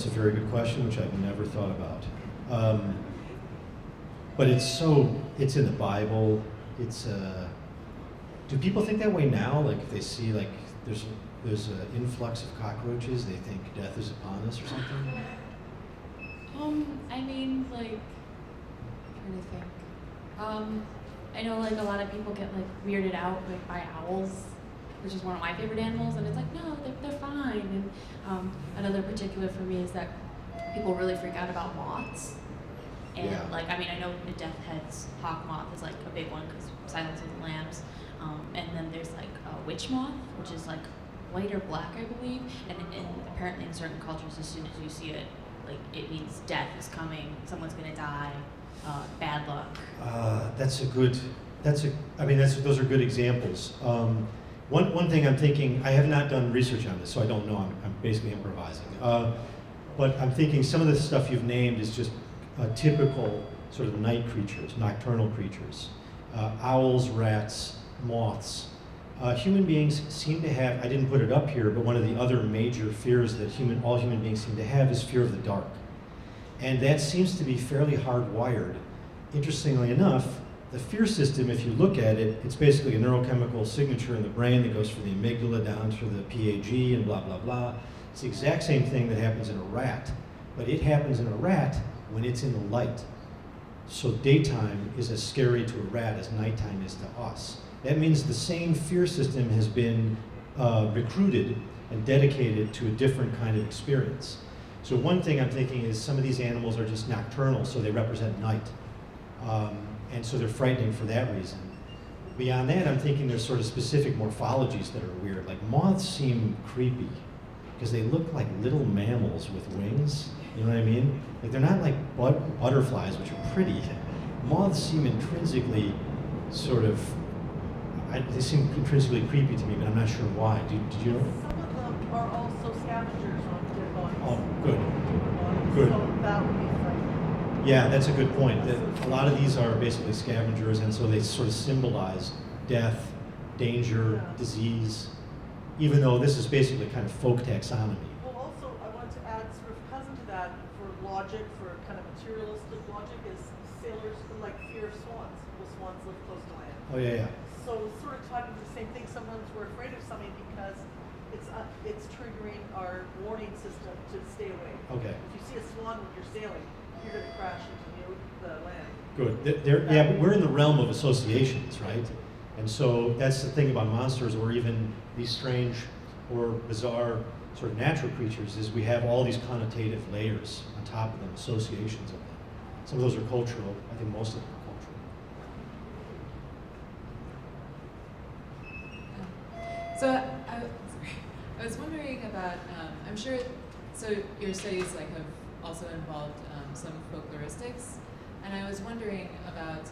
a very good question, which I've never thought about. But it's in the Bible. Do people think that way now? Like if they see like there's an influx of cockroaches, they think death is upon us or something? I mean, like, I'm trying to think. I know like a lot of people get like weirded out like by owls, which is one of my favorite animals, and it's like, no, they're fine. And another particular for me is that people really freak out about moths. And Yeah. like, I mean, I know the death head's hawk moth is like a big one because Silence of the Lambs. And then there's like a witch moth, which is like white or black, I believe. And apparently in certain cultures, as soon as you see it, like it means death is coming, someone's gonna die, bad luck. Those are good examples. One thing I'm thinking, I have not done research on this, so I don't know. I'm basically improvising. But I'm thinking some of the stuff you've named is just typical sort of night creatures, nocturnal creatures. Owls, rats, moths. Human beings seem to have, I didn't put it up here, but one of the other major fears that all human beings seem to have is fear of the dark. And that seems to be fairly hardwired. Interestingly enough, the fear system, if you look at it, it's basically a neurochemical signature in the brain that goes from the amygdala down through the PAG and blah, blah, blah. It's the exact same thing that happens in a rat, but it happens in a rat when it's in the light. So daytime is as scary to a rat as nighttime is to us. That means the same fear system has been recruited and dedicated to a different kind of experience. So one thing I'm thinking is some of these animals are just nocturnal, so they represent night. And so they're frightening for that reason. Beyond that, I'm thinking there's sort of specific morphologies that are weird. Like moths seem creepy because they look like little mammals with wings. You know what I mean? Like they're not like butterflies, which are pretty. Moths seem intrinsically sort of, they seem intrinsically creepy to me, but I'm not sure why. Did you know? Some of them are also scavengers on dead bodies. Oh, good. Good. Good. So that would be frightening. Yeah, that's a good point. A lot of these are basically scavengers, and so they sort of symbolize death, danger, disease, even though this is basically kind of folk taxonomy. Well, also, I wanted to add, sort of cousin to that, for logic, for kind of materialistic logic, is sailors like fear of swans. The swans live close to land. Oh, yeah, yeah. So sort of talking to the same thing. Sometimes we're afraid of something because it's triggering our warning system to stay away. Okay. If you see a swan when you're sailing, you're going to crash into the land. Good. Yeah, but we're in the realm of associations, right? And so that's the thing about monsters, or even these strange or bizarre sort of natural creatures, is we have all these connotative layers on top of them, associations of them. Some of those are cultural. I think most of them are cultural. So I was wondering about, I'm sure, so your studies like have also involved some folkloristics, and I was wondering about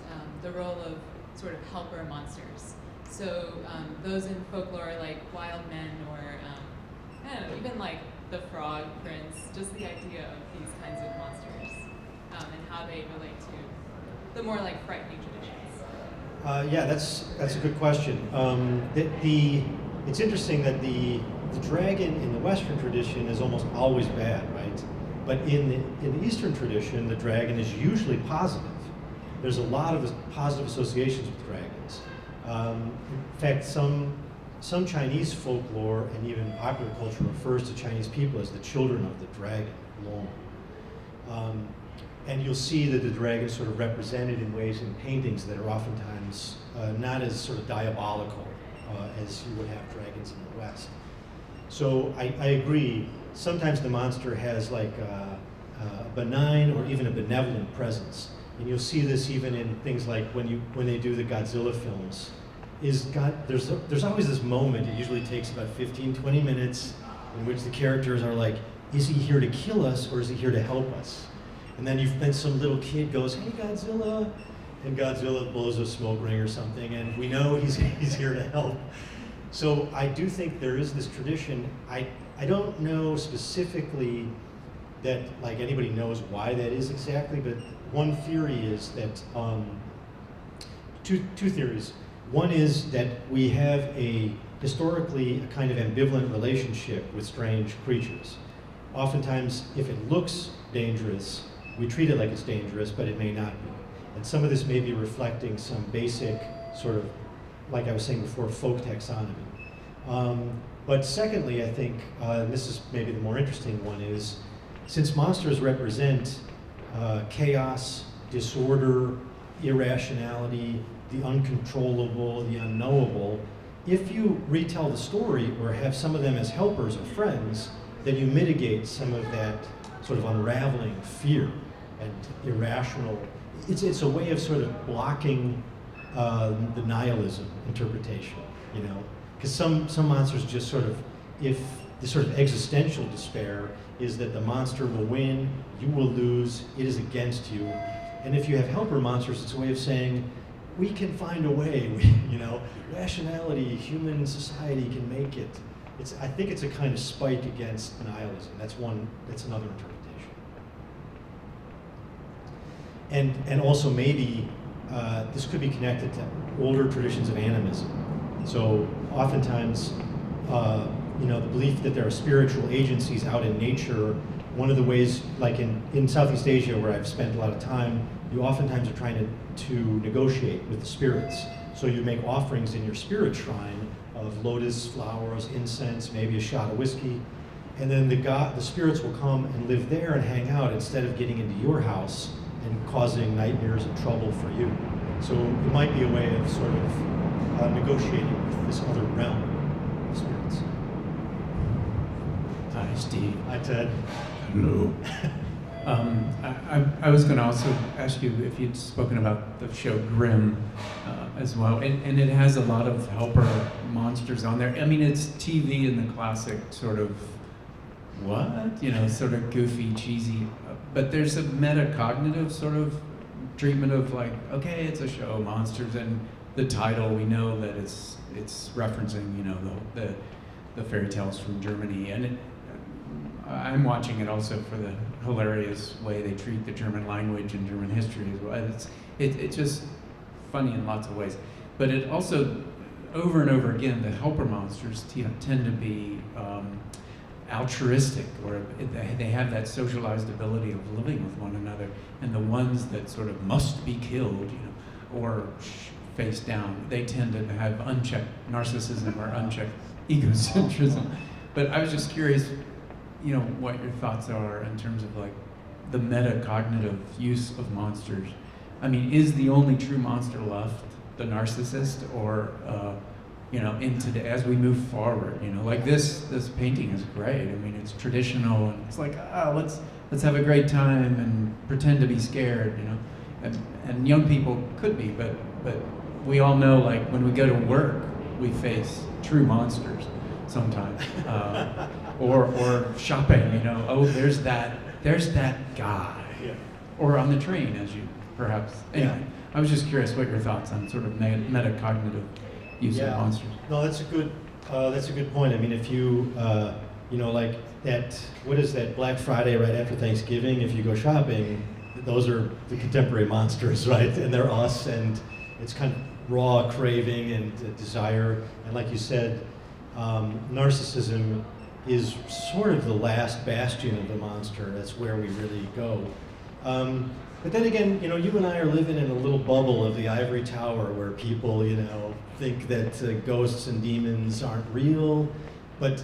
the role of sort of helper monsters. So those in folklore like wild men or, I don't know, even like the frog prince, just the idea of these kinds of monsters and how they relate to the more like frightening traditions. Yeah, that's a good question. It's interesting that the dragon in the Western tradition is almost always bad, right? But in the Eastern tradition, the dragon is usually positive. There's a lot of positive associations with dragons. In fact, some Chinese folklore and even popular culture refers to Chinese people as the children of the dragon, Long. And you'll see that the dragon is sort of represented in ways in paintings that are oftentimes not as sort of diabolical as you would have dragons in the West. So I agree, sometimes the monster has like a benign or even a benevolent presence. And you'll see this even in things like when they do the Godzilla films. There's always this moment, it usually takes about 15, 20 minutes, in which the characters are like, is he here to kill us or is he here to help us? And then some little kid goes, hey Godzilla, and Godzilla blows a smoke ring or something, and we know he's here to help. So I do think there is this tradition. I don't know specifically that like anybody knows why that is exactly, but one theory is that, two theories. One is that we have historically a kind of ambivalent relationship with strange creatures. Oftentimes, if it looks dangerous, we treat it like it's dangerous, but it may not be. And some of this may be reflecting some basic sort of, like I was saying before, folk taxonomy. But secondly, I think, and this is maybe the more interesting one, is since monsters represent chaos, disorder, irrationality, the uncontrollable, the unknowable, if you retell the story or have some of them as helpers or friends, then you mitigate some of that sort of unraveling fear and irrational. It's a way of sort of blocking the nihilism interpretation, you know? Because some monsters just sort of, if the sort of existential despair is that the monster will win, you will lose, it is against you. And if you have helper monsters, it's a way of saying, we can find a way, you know, rationality, human society can make it. I think it's a kind of spike against nihilism. That's another interpretation. And also maybe this could be connected to older traditions of animism. So oftentimes, you know, the belief that there are spiritual agencies out in nature, one of the ways, like in Southeast Asia where I've spent a lot of time, you oftentimes are trying to negotiate with the spirits. So you make offerings in your spirit shrine of lotus flowers, incense, maybe a shot of whiskey, and then the spirits will come and live there and hang out instead of getting into your house and causing nightmares and trouble for you. So it might be a way of sort of negotiating with this other realm of spirits. Hi, Steve. Hi, Ted. Hello. I was going to also ask you if you'd spoken about the show Grimm as well, and it has a lot of helper monsters on there. I mean, it's TV in the classic sort of, what? You know, sort of goofy, cheesy, but there's a metacognitive sort of treatment of like, okay, it's a show, monsters, and the title, we know that it's referencing, you know, the fairy tales from Germany, and I'm watching it also for the hilarious way they treat the German language and German history as well. It's just funny in lots of ways. But it also, over and over again, the helper monsters tend to be altruistic, or they have that socialized ability of living with one another. And the ones that sort of must be killed, you know, or face down, they tend to have unchecked narcissism or unchecked egocentrism. But I was just curious, you know, what your thoughts are in terms of like the metacognitive use of monsters. I mean, is the only true monster left the narcissist, or you know, as we move forward, you know, like this painting is great. I mean, it's traditional, and it's like, let's have a great time and pretend to be scared, you know, and young people could be, but we all know, like when we go to work, we face true monsters sometimes. Or shopping, you know, oh, there's that guy. Yeah. Or on the train, as you perhaps. Anyway, I was just curious what your thoughts on sort of metacognitive use of monsters. No, that's a good point. I mean, if you, you know, like that, what is that, Black Friday right after Thanksgiving, if you go shopping, those are the contemporary monsters, right? And they're us, and it's kind of raw craving and desire. And like you said, narcissism is sort of the last bastion of the monster. That's where we really go. But then again, you know, you and I are living in a little bubble of the ivory tower where people, you know, think that ghosts and demons aren't real. But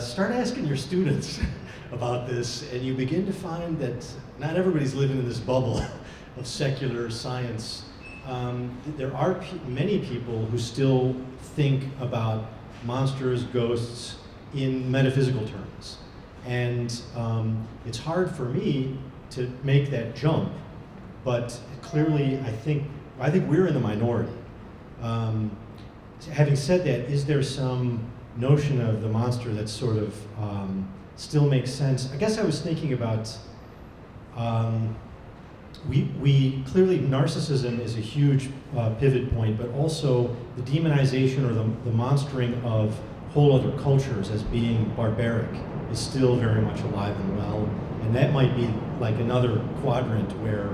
start asking your students about this, and you begin to find that not everybody's living in this bubble of secular science. There are many people who still think about monsters, ghosts, in metaphysical terms. And it's hard for me to make that jump, but clearly I think we're in the minority. Having said that, is there some notion of the monster that sort of still makes sense? I guess I was thinking about, we clearly, narcissism is a huge pivot point, but also the demonization or the monstering of whole other cultures as being barbaric is still very much alive and well. And that might be like another quadrant where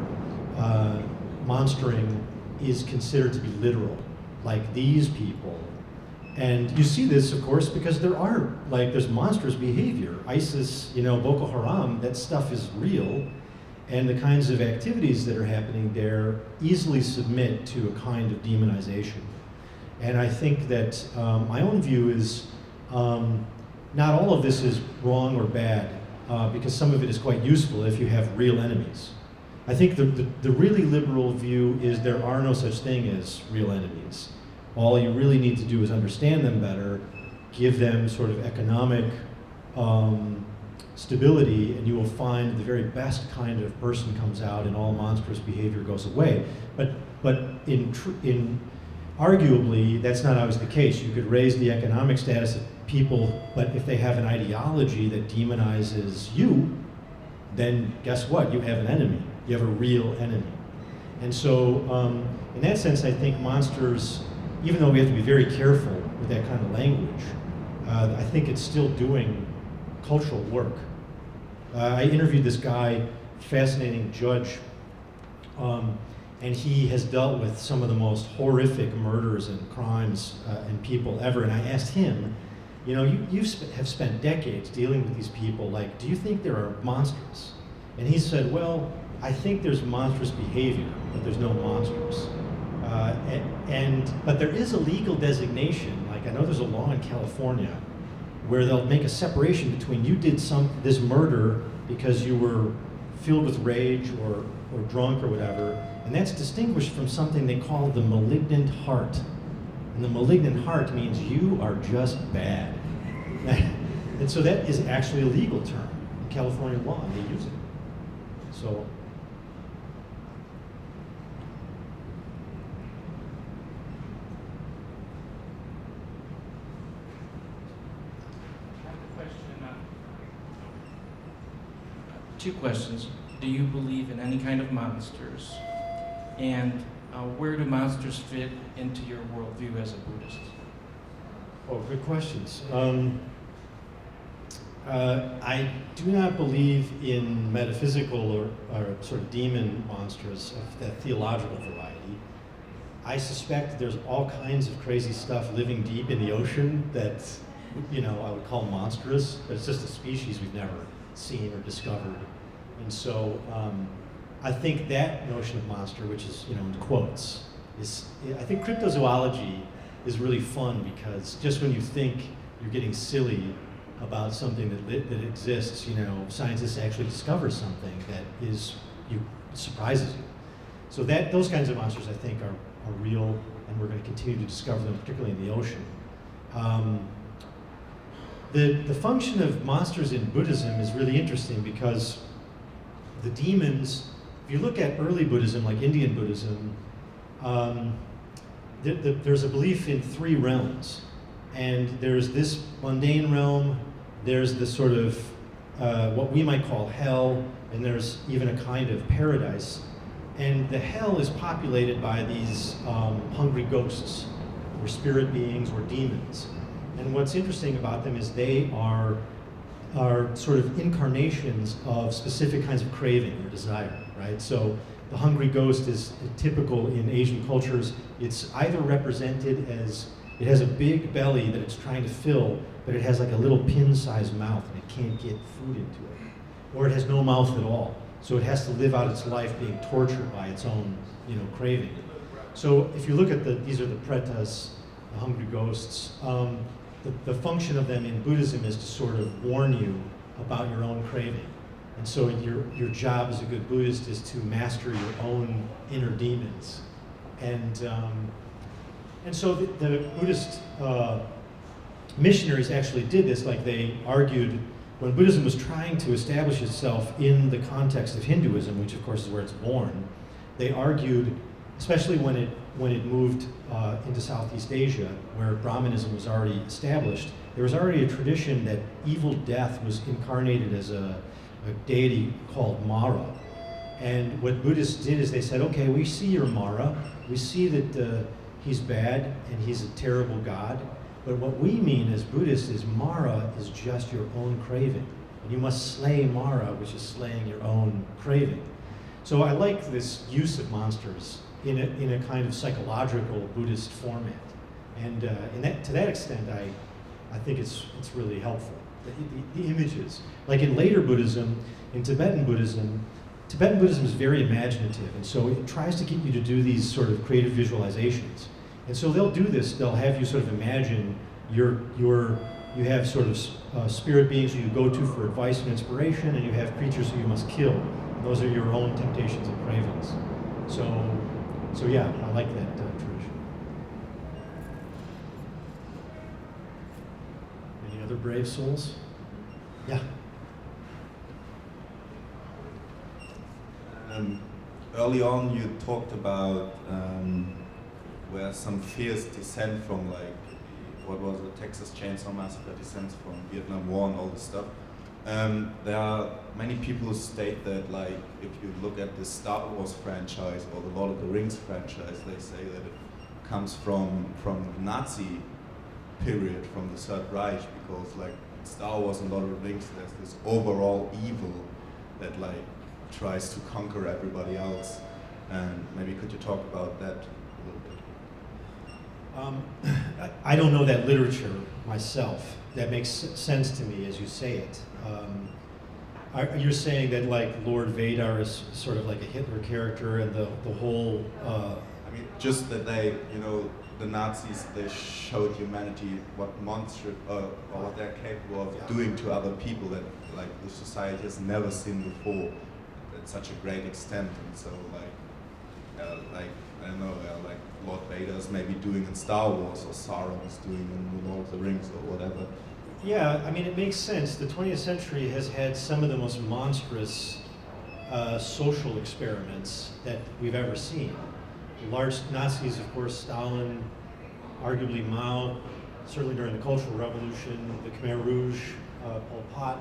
monstering is considered to be literal, like these people. And you see this, of course, because there's monstrous behavior. ISIS, you know, Boko Haram, that stuff is real. And the kinds of activities that are happening there easily submit to a kind of demonization. And I think that my own view is not all of this is wrong or bad, because some of it is quite useful if you have real enemies. I think the really liberal view is there are no such thing as real enemies. All you really need to do is understand them better, give them sort of economic stability, and you will find the very best kind of person comes out and all monstrous behavior goes away. But in arguably, that's not always the case. You could raise the economic status of people, but if they have an ideology that demonizes you, then guess what? You have an enemy. You have a real enemy. And so, in that sense, I think monsters, even though we have to be very careful with that kind of language, I think it's still doing cultural work. I interviewed this guy, fascinating judge, and he has dealt with some of the most horrific murders and crimes and people ever. And I asked him, you know, you have spent decades dealing with these people, like, do you think there are monsters? And he said, well, I think there's monstrous behavior, but there's no monsters. But there is a legal designation, like I know there's a law in California where they'll make a separation between you did this murder because you were filled with rage or drunk or whatever, and that's distinguished from something they call the malignant heart. And the malignant heart means you are just bad. And so that is actually a legal term in California law, and they use it. So. Two questions. Do you believe in any kind of monsters? And where do monsters fit into your worldview as a Buddhist? Oh, good questions. I do not believe in metaphysical or sort of demon monsters of the theological variety. I suspect there's all kinds of crazy stuff living deep in the ocean that, you know, I would call monstrous, but it's just a species we've never seen or discovered. And so I think that notion of monster, which is, you know, in quotes, I think cryptozoology is really fun because just when you think you're getting silly about something that exists, you know, scientists actually discover something that surprises you. So those kinds of monsters, I think, are real, and we're going to continue to discover them, particularly in the ocean. The function of monsters in Buddhism is really interesting because the demons, if you look at early Buddhism, like Indian Buddhism, there's a belief in three realms. And there's this mundane realm, there's the sort of what we might call hell, and there's even a kind of paradise. And the hell is populated by these hungry ghosts, or spirit beings, or demons. And what's interesting about them is they are sort of incarnations of specific kinds of craving or desire, right? So the hungry ghost is typical in Asian cultures. It's either represented as, it has a big belly that it's trying to fill, but it has like a little pin-sized mouth and it can't get food into it. Or it has no mouth at all. So it has to live out its life being tortured by its own, craving. So if you look at these are the pretas, the hungry ghosts. The function of them in Buddhism is to sort of warn you about your own craving. And so your job as a good Buddhist is to master your own inner demons. And so the Buddhist missionaries actually did this, like they argued when Buddhism was trying to establish itself in the context of Hinduism, which of course is where it's born, they argued, especially when it moved into Southeast Asia, where Brahmanism was already established, there was already a tradition that evil death was incarnated as a deity called Mara. And what Buddhists did is they said, okay, we see your Mara, we see that he's bad and he's a terrible god, but what we mean as Buddhists is Mara is just your own craving. And you must slay Mara, which is slaying your own craving. So I like this use of monsters in a kind of psychological Buddhist format. And to that extent, I think it's really helpful. The images. Like in later Buddhism, in Tibetan Buddhism is very imaginative, and so it tries to get you to do these sort of creative visualizations. And so they'll do this, they'll have you sort of imagine you have sort of spirit beings who you go to for advice and inspiration, and you have creatures who you must kill. And those are your own temptations and cravings. So yeah, I like that tradition. Any other brave souls? Yeah. Early on, you talked about where some fears descend from, like, what was it, Texas Chainsaw Massacre descends from Vietnam War and all this stuff. There are many people who state that, like, if you look at the Star Wars franchise or the Lord of the Rings franchise, they say that it comes from the Nazi period, from the Third Reich, because, like, Star Wars and Lord of the Rings, there's this overall evil that, like, tries to conquer everybody else. And maybe could you talk about that a little bit? I don't know that literature myself. That makes sense to me as you say it. You're saying that, like, Lord Vader is sort of like a Hitler character, and the whole. I mean, just that they, the Nazis, they showed humanity what or what they're capable of doing to other people that, like, the society has never seen before at such a great extent. And so, like, I don't know, like Lord Vader's maybe doing in Star Wars, or Sauron's doing in the Lord of the Rings, or whatever. Yeah, I mean, it makes sense. The 20th century has had some of the most monstrous social experiments that we've ever seen. The large Nazis, of course, Stalin, arguably Mao, certainly during the Cultural Revolution, the Khmer Rouge, Pol Pot.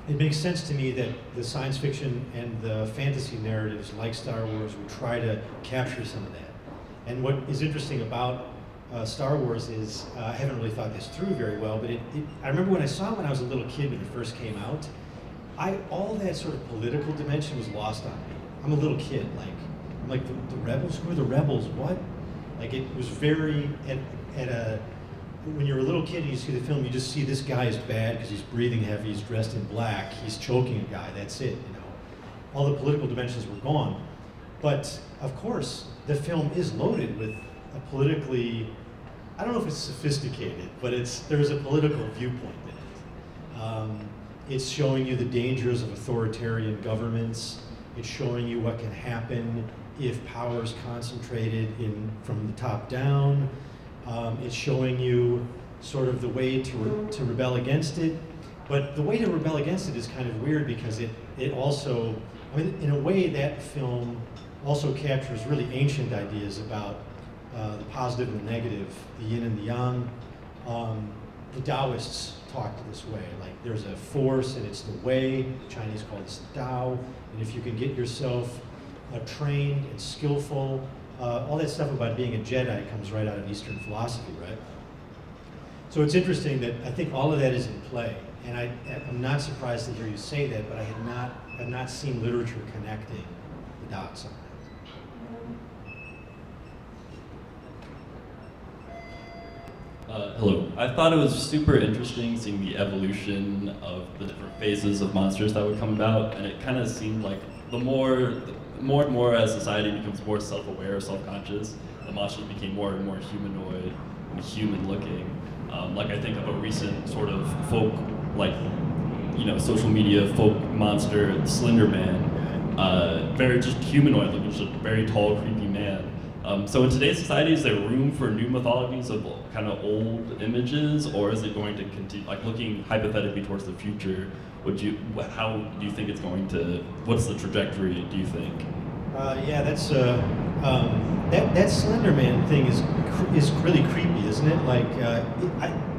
It makes sense to me that the science fiction and the fantasy narratives like Star Wars would try to capture some of that. And what is interesting about Star Wars is, I haven't really thought this through very well, but I remember when I saw it when I was a little kid when it first came out, all that sort of political dimension was lost on me. I'm a little kid, I'm like, the rebels? Who are the rebels? What? Like, it was very, when you're a little kid and you see the film, you just see this guy is bad because he's breathing heavy, he's dressed in black, he's choking a guy, that's it, All the political dimensions were gone. But, of course, the film is loaded with a politically, I don't know if it's sophisticated, but there's a political viewpoint in it. It's showing you the dangers of authoritarian governments. It's showing you what can happen if power is concentrated from the top down. It's showing you sort of the way to rebel against it. But the way to rebel against it is kind of weird because it also, I mean, in a way that film also captures really ancient ideas about the positive and the negative, the yin and the yang. The Taoists talked this way, like there's a force and it's the way, the Chinese call this Tao, and if you can get yourself trained and skillful, all that stuff about being a Jedi comes right out of Eastern philosophy, right? So it's interesting that I think all of that is in play, and I'm not surprised to hear you say that, but I have not seen literature connecting the dots on that. Hello. I thought it was super interesting seeing the evolution of the different phases of monsters that would come about, and it kind of seemed like the more and more as society becomes more self-aware, self-conscious, the monsters became more and more humanoid and human-looking. Like I think of a recent sort of folk, like, social media folk monster, Slender Man, very just humanoid-looking, just a very tall, creepy man. So in today's society, is there room for new mythologies of kind of old images, or is it going to continue, like looking hypothetically towards the future, how do you think it's going to, what's the trajectory, do you think? Yeah, that's, that Slender Man thing is really creepy, isn't it? Like,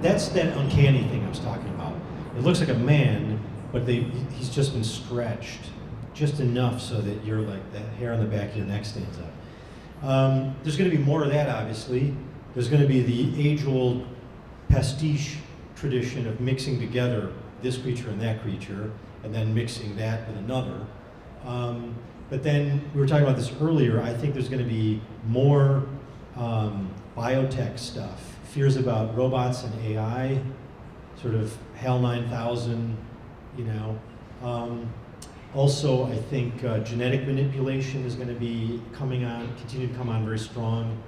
that's that uncanny thing I was talking about. It looks like a man, but he's just been stretched just enough so that you're like, that hair on the back of your neck stands up. There's going to be more of that, obviously. There's going to be the age-old pastiche tradition of mixing together this creature and that creature, and then mixing that with another. But then, we were talking about this earlier, I think there's going to be more biotech stuff. Fears about robots and AI, sort of HAL 9000, Also, I think genetic manipulation is going to be continue to come on very strong.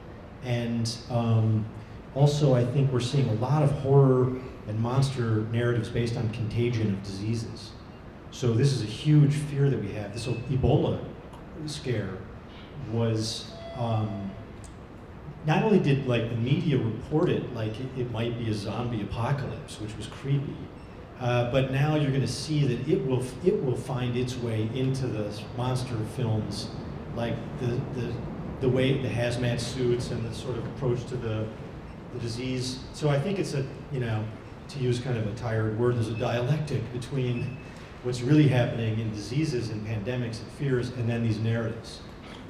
And also, I think we're seeing a lot of horror and monster narratives based on contagion of diseases. So this is a huge fear that we have. This Ebola scare was, not only did the media report it like it might be a zombie apocalypse, which was creepy, but now you're going to see that it will find its way into the monster films, like the way the hazmat suits and the sort of approach to the disease. So I think it's to use kind of a tired word, there's a dialectic between what's really happening in diseases and pandemics and fears, and then these narratives.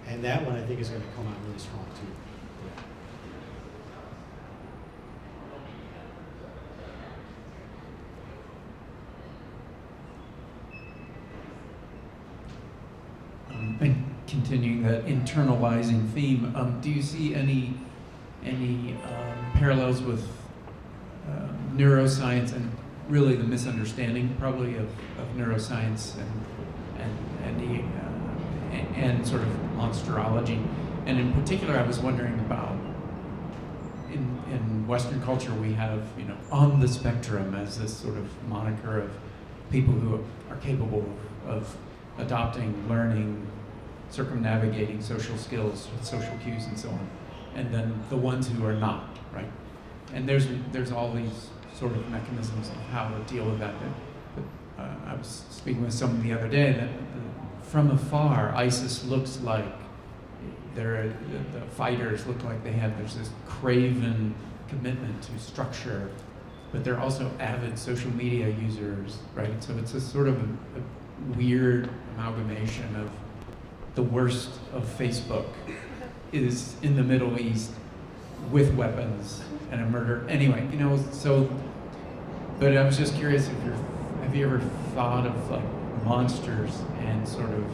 And that one I think is going to come out really strong too. And continuing that internalizing theme, do you see any parallels with neuroscience and really the misunderstanding probably of neuroscience and sort of monsterology? And in particular, I was wondering about in Western culture we have on the spectrum as this sort of moniker of people who are capable of adopting, learning, circumnavigating social skills, social cues, and so on, and then the ones who are not, right? And there's all these sort of mechanisms of how to deal with that. But I was speaking with someone the other day that from afar, ISIS looks like the fighters look like there's this craven commitment to structure, but they're also avid social media users, right? So it's a sort of a weird amalgamation of the worst of Facebook is in the Middle East with weapons and a murder. Anyway, but I was just curious have you ever thought of monsters and sort of,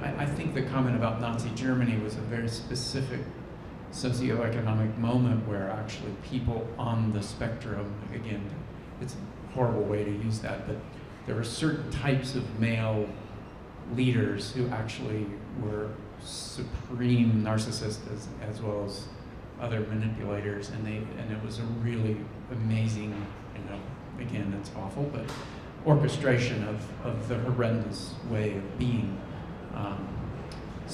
I think the comment about Nazi Germany was a very specific socioeconomic moment where actually people on the spectrum, again, it's a horrible way to use that, but there were certain types of male leaders who actually were supreme narcissists as well as other manipulators, and it was a really amazing, again, it's awful, but orchestration of the horrendous way of being.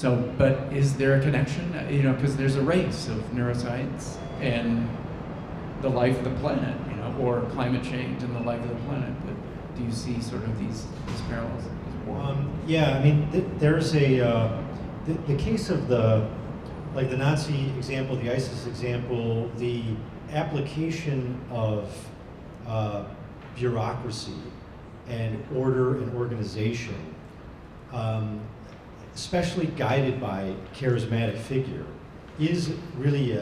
But is there a connection? Because there's a race of neuroscience and the life of the planet, or climate change and the life of the planet. But do you see sort of these parallels? Yeah, I mean, there's the case of the Nazi example, the ISIS example, the application of bureaucracy and order and organization, especially guided by a charismatic figure, is really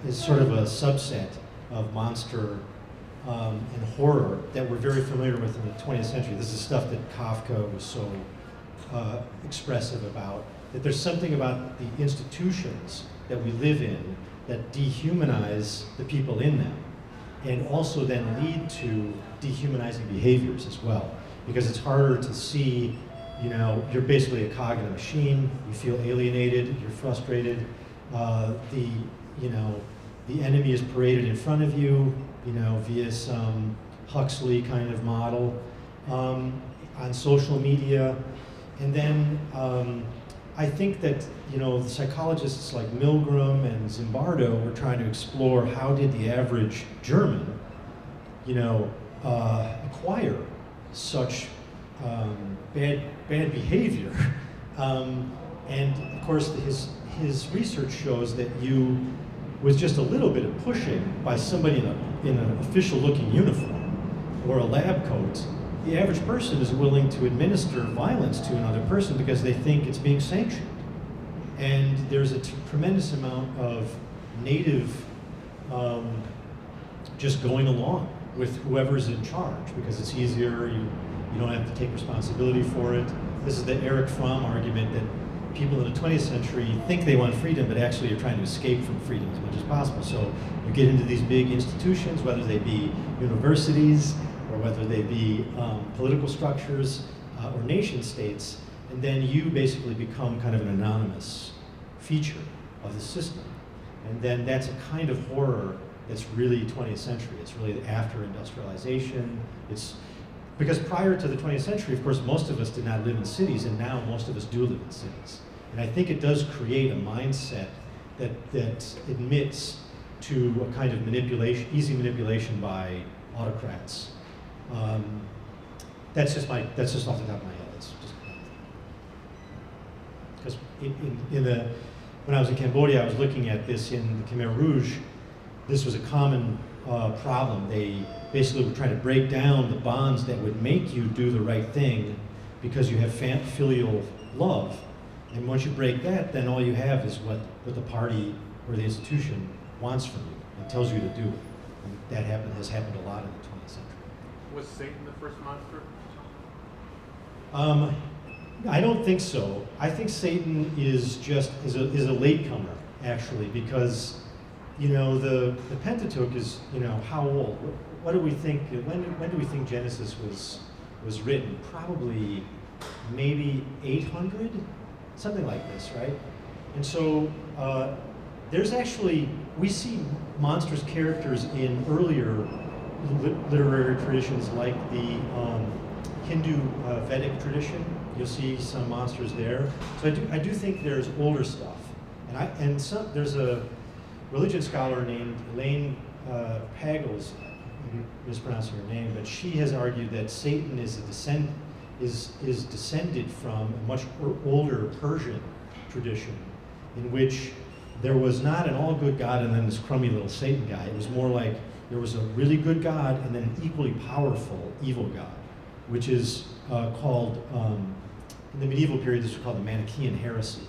is sort of a subset of monster and horror that we're very familiar with in the 20th century. This is stuff that Kafka was so expressive about, that there's something about the institutions that we live in that dehumanize the people in them, and also then lead to dehumanizing behaviors as well. Because it's harder to see, you're basically a cog in a machine, you feel alienated, you're frustrated, the enemy is paraded in front of you, via some Huxley kind of model, on social media. And then I think that, the psychologists like Milgram and Zimbardo were trying to explore how did the average German, acquire such bad behavior. And of course, his research shows that with just a little bit of pushing by somebody in an official-looking uniform or a lab coat, the average person is willing to administer violence to another person because they think it's being sanctioned. And there's a tremendous amount of native just going along with whoever's in charge because it's easier, you don't have to take responsibility for it. This is the Erich Fromm argument that people in the 20th century think they want freedom, but actually are trying to escape from freedom as much as possible. So you get into these big institutions, whether they be universities or whether they be political structures or nation states, and then you basically become kind of an anonymous feature of the system. And then that's a kind of horror that's really 20th century. It's really after industrialization. It's because prior to the 20th century, of course, most of us did not live in cities, and now most of us do live in cities. And I think it does create a mindset that admits to a kind of manipulation, easy manipulation by autocrats. That's just off the top of my head. It's just because when I was in Cambodia, I was looking at this in the Khmer Rouge. This was a common problem. They basically were trying to break down the bonds that would make you do the right thing because you have filial love. And once you break that, then all you have is what the party or the institution wants from you and tells you to do. And that has happened a lot in the 20th century. Was Satan the first monster? I don't think so. I think Satan is a latecomer, actually, because the Pentateuch is how old? What do we think? When do we think Genesis was written? Probably maybe 800, something like this, right? And so we see monstrous characters in earlier literary traditions like the Hindu Vedic tradition. You'll see some monsters there. So I do think there's older stuff, there's a religion scholar named Elaine Pagels, I'm mispronouncing her name, but she has argued that Satan is descended from a much older Persian tradition, in which there was not an all-good God and then this crummy little Satan guy. It was more like there was a really good God and then an equally powerful evil God, which is called, in the medieval period, this was called the Manichaean heresy.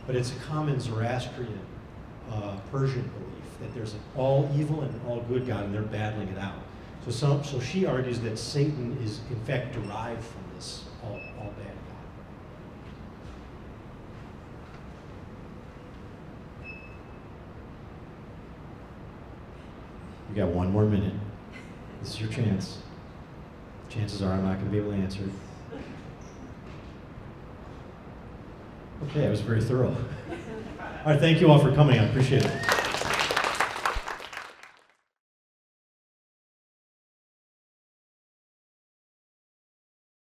But it's a common Zoroastrian Persian belief that there's an all evil and an all good God, and they're battling it out. So she argues that Satan is in fact derived from this all bad God. You got one more minute. This is your chance. Chances are I'm not going to be able to answer. Okay, I was very thorough. All right, thank you all for coming. I appreciate it.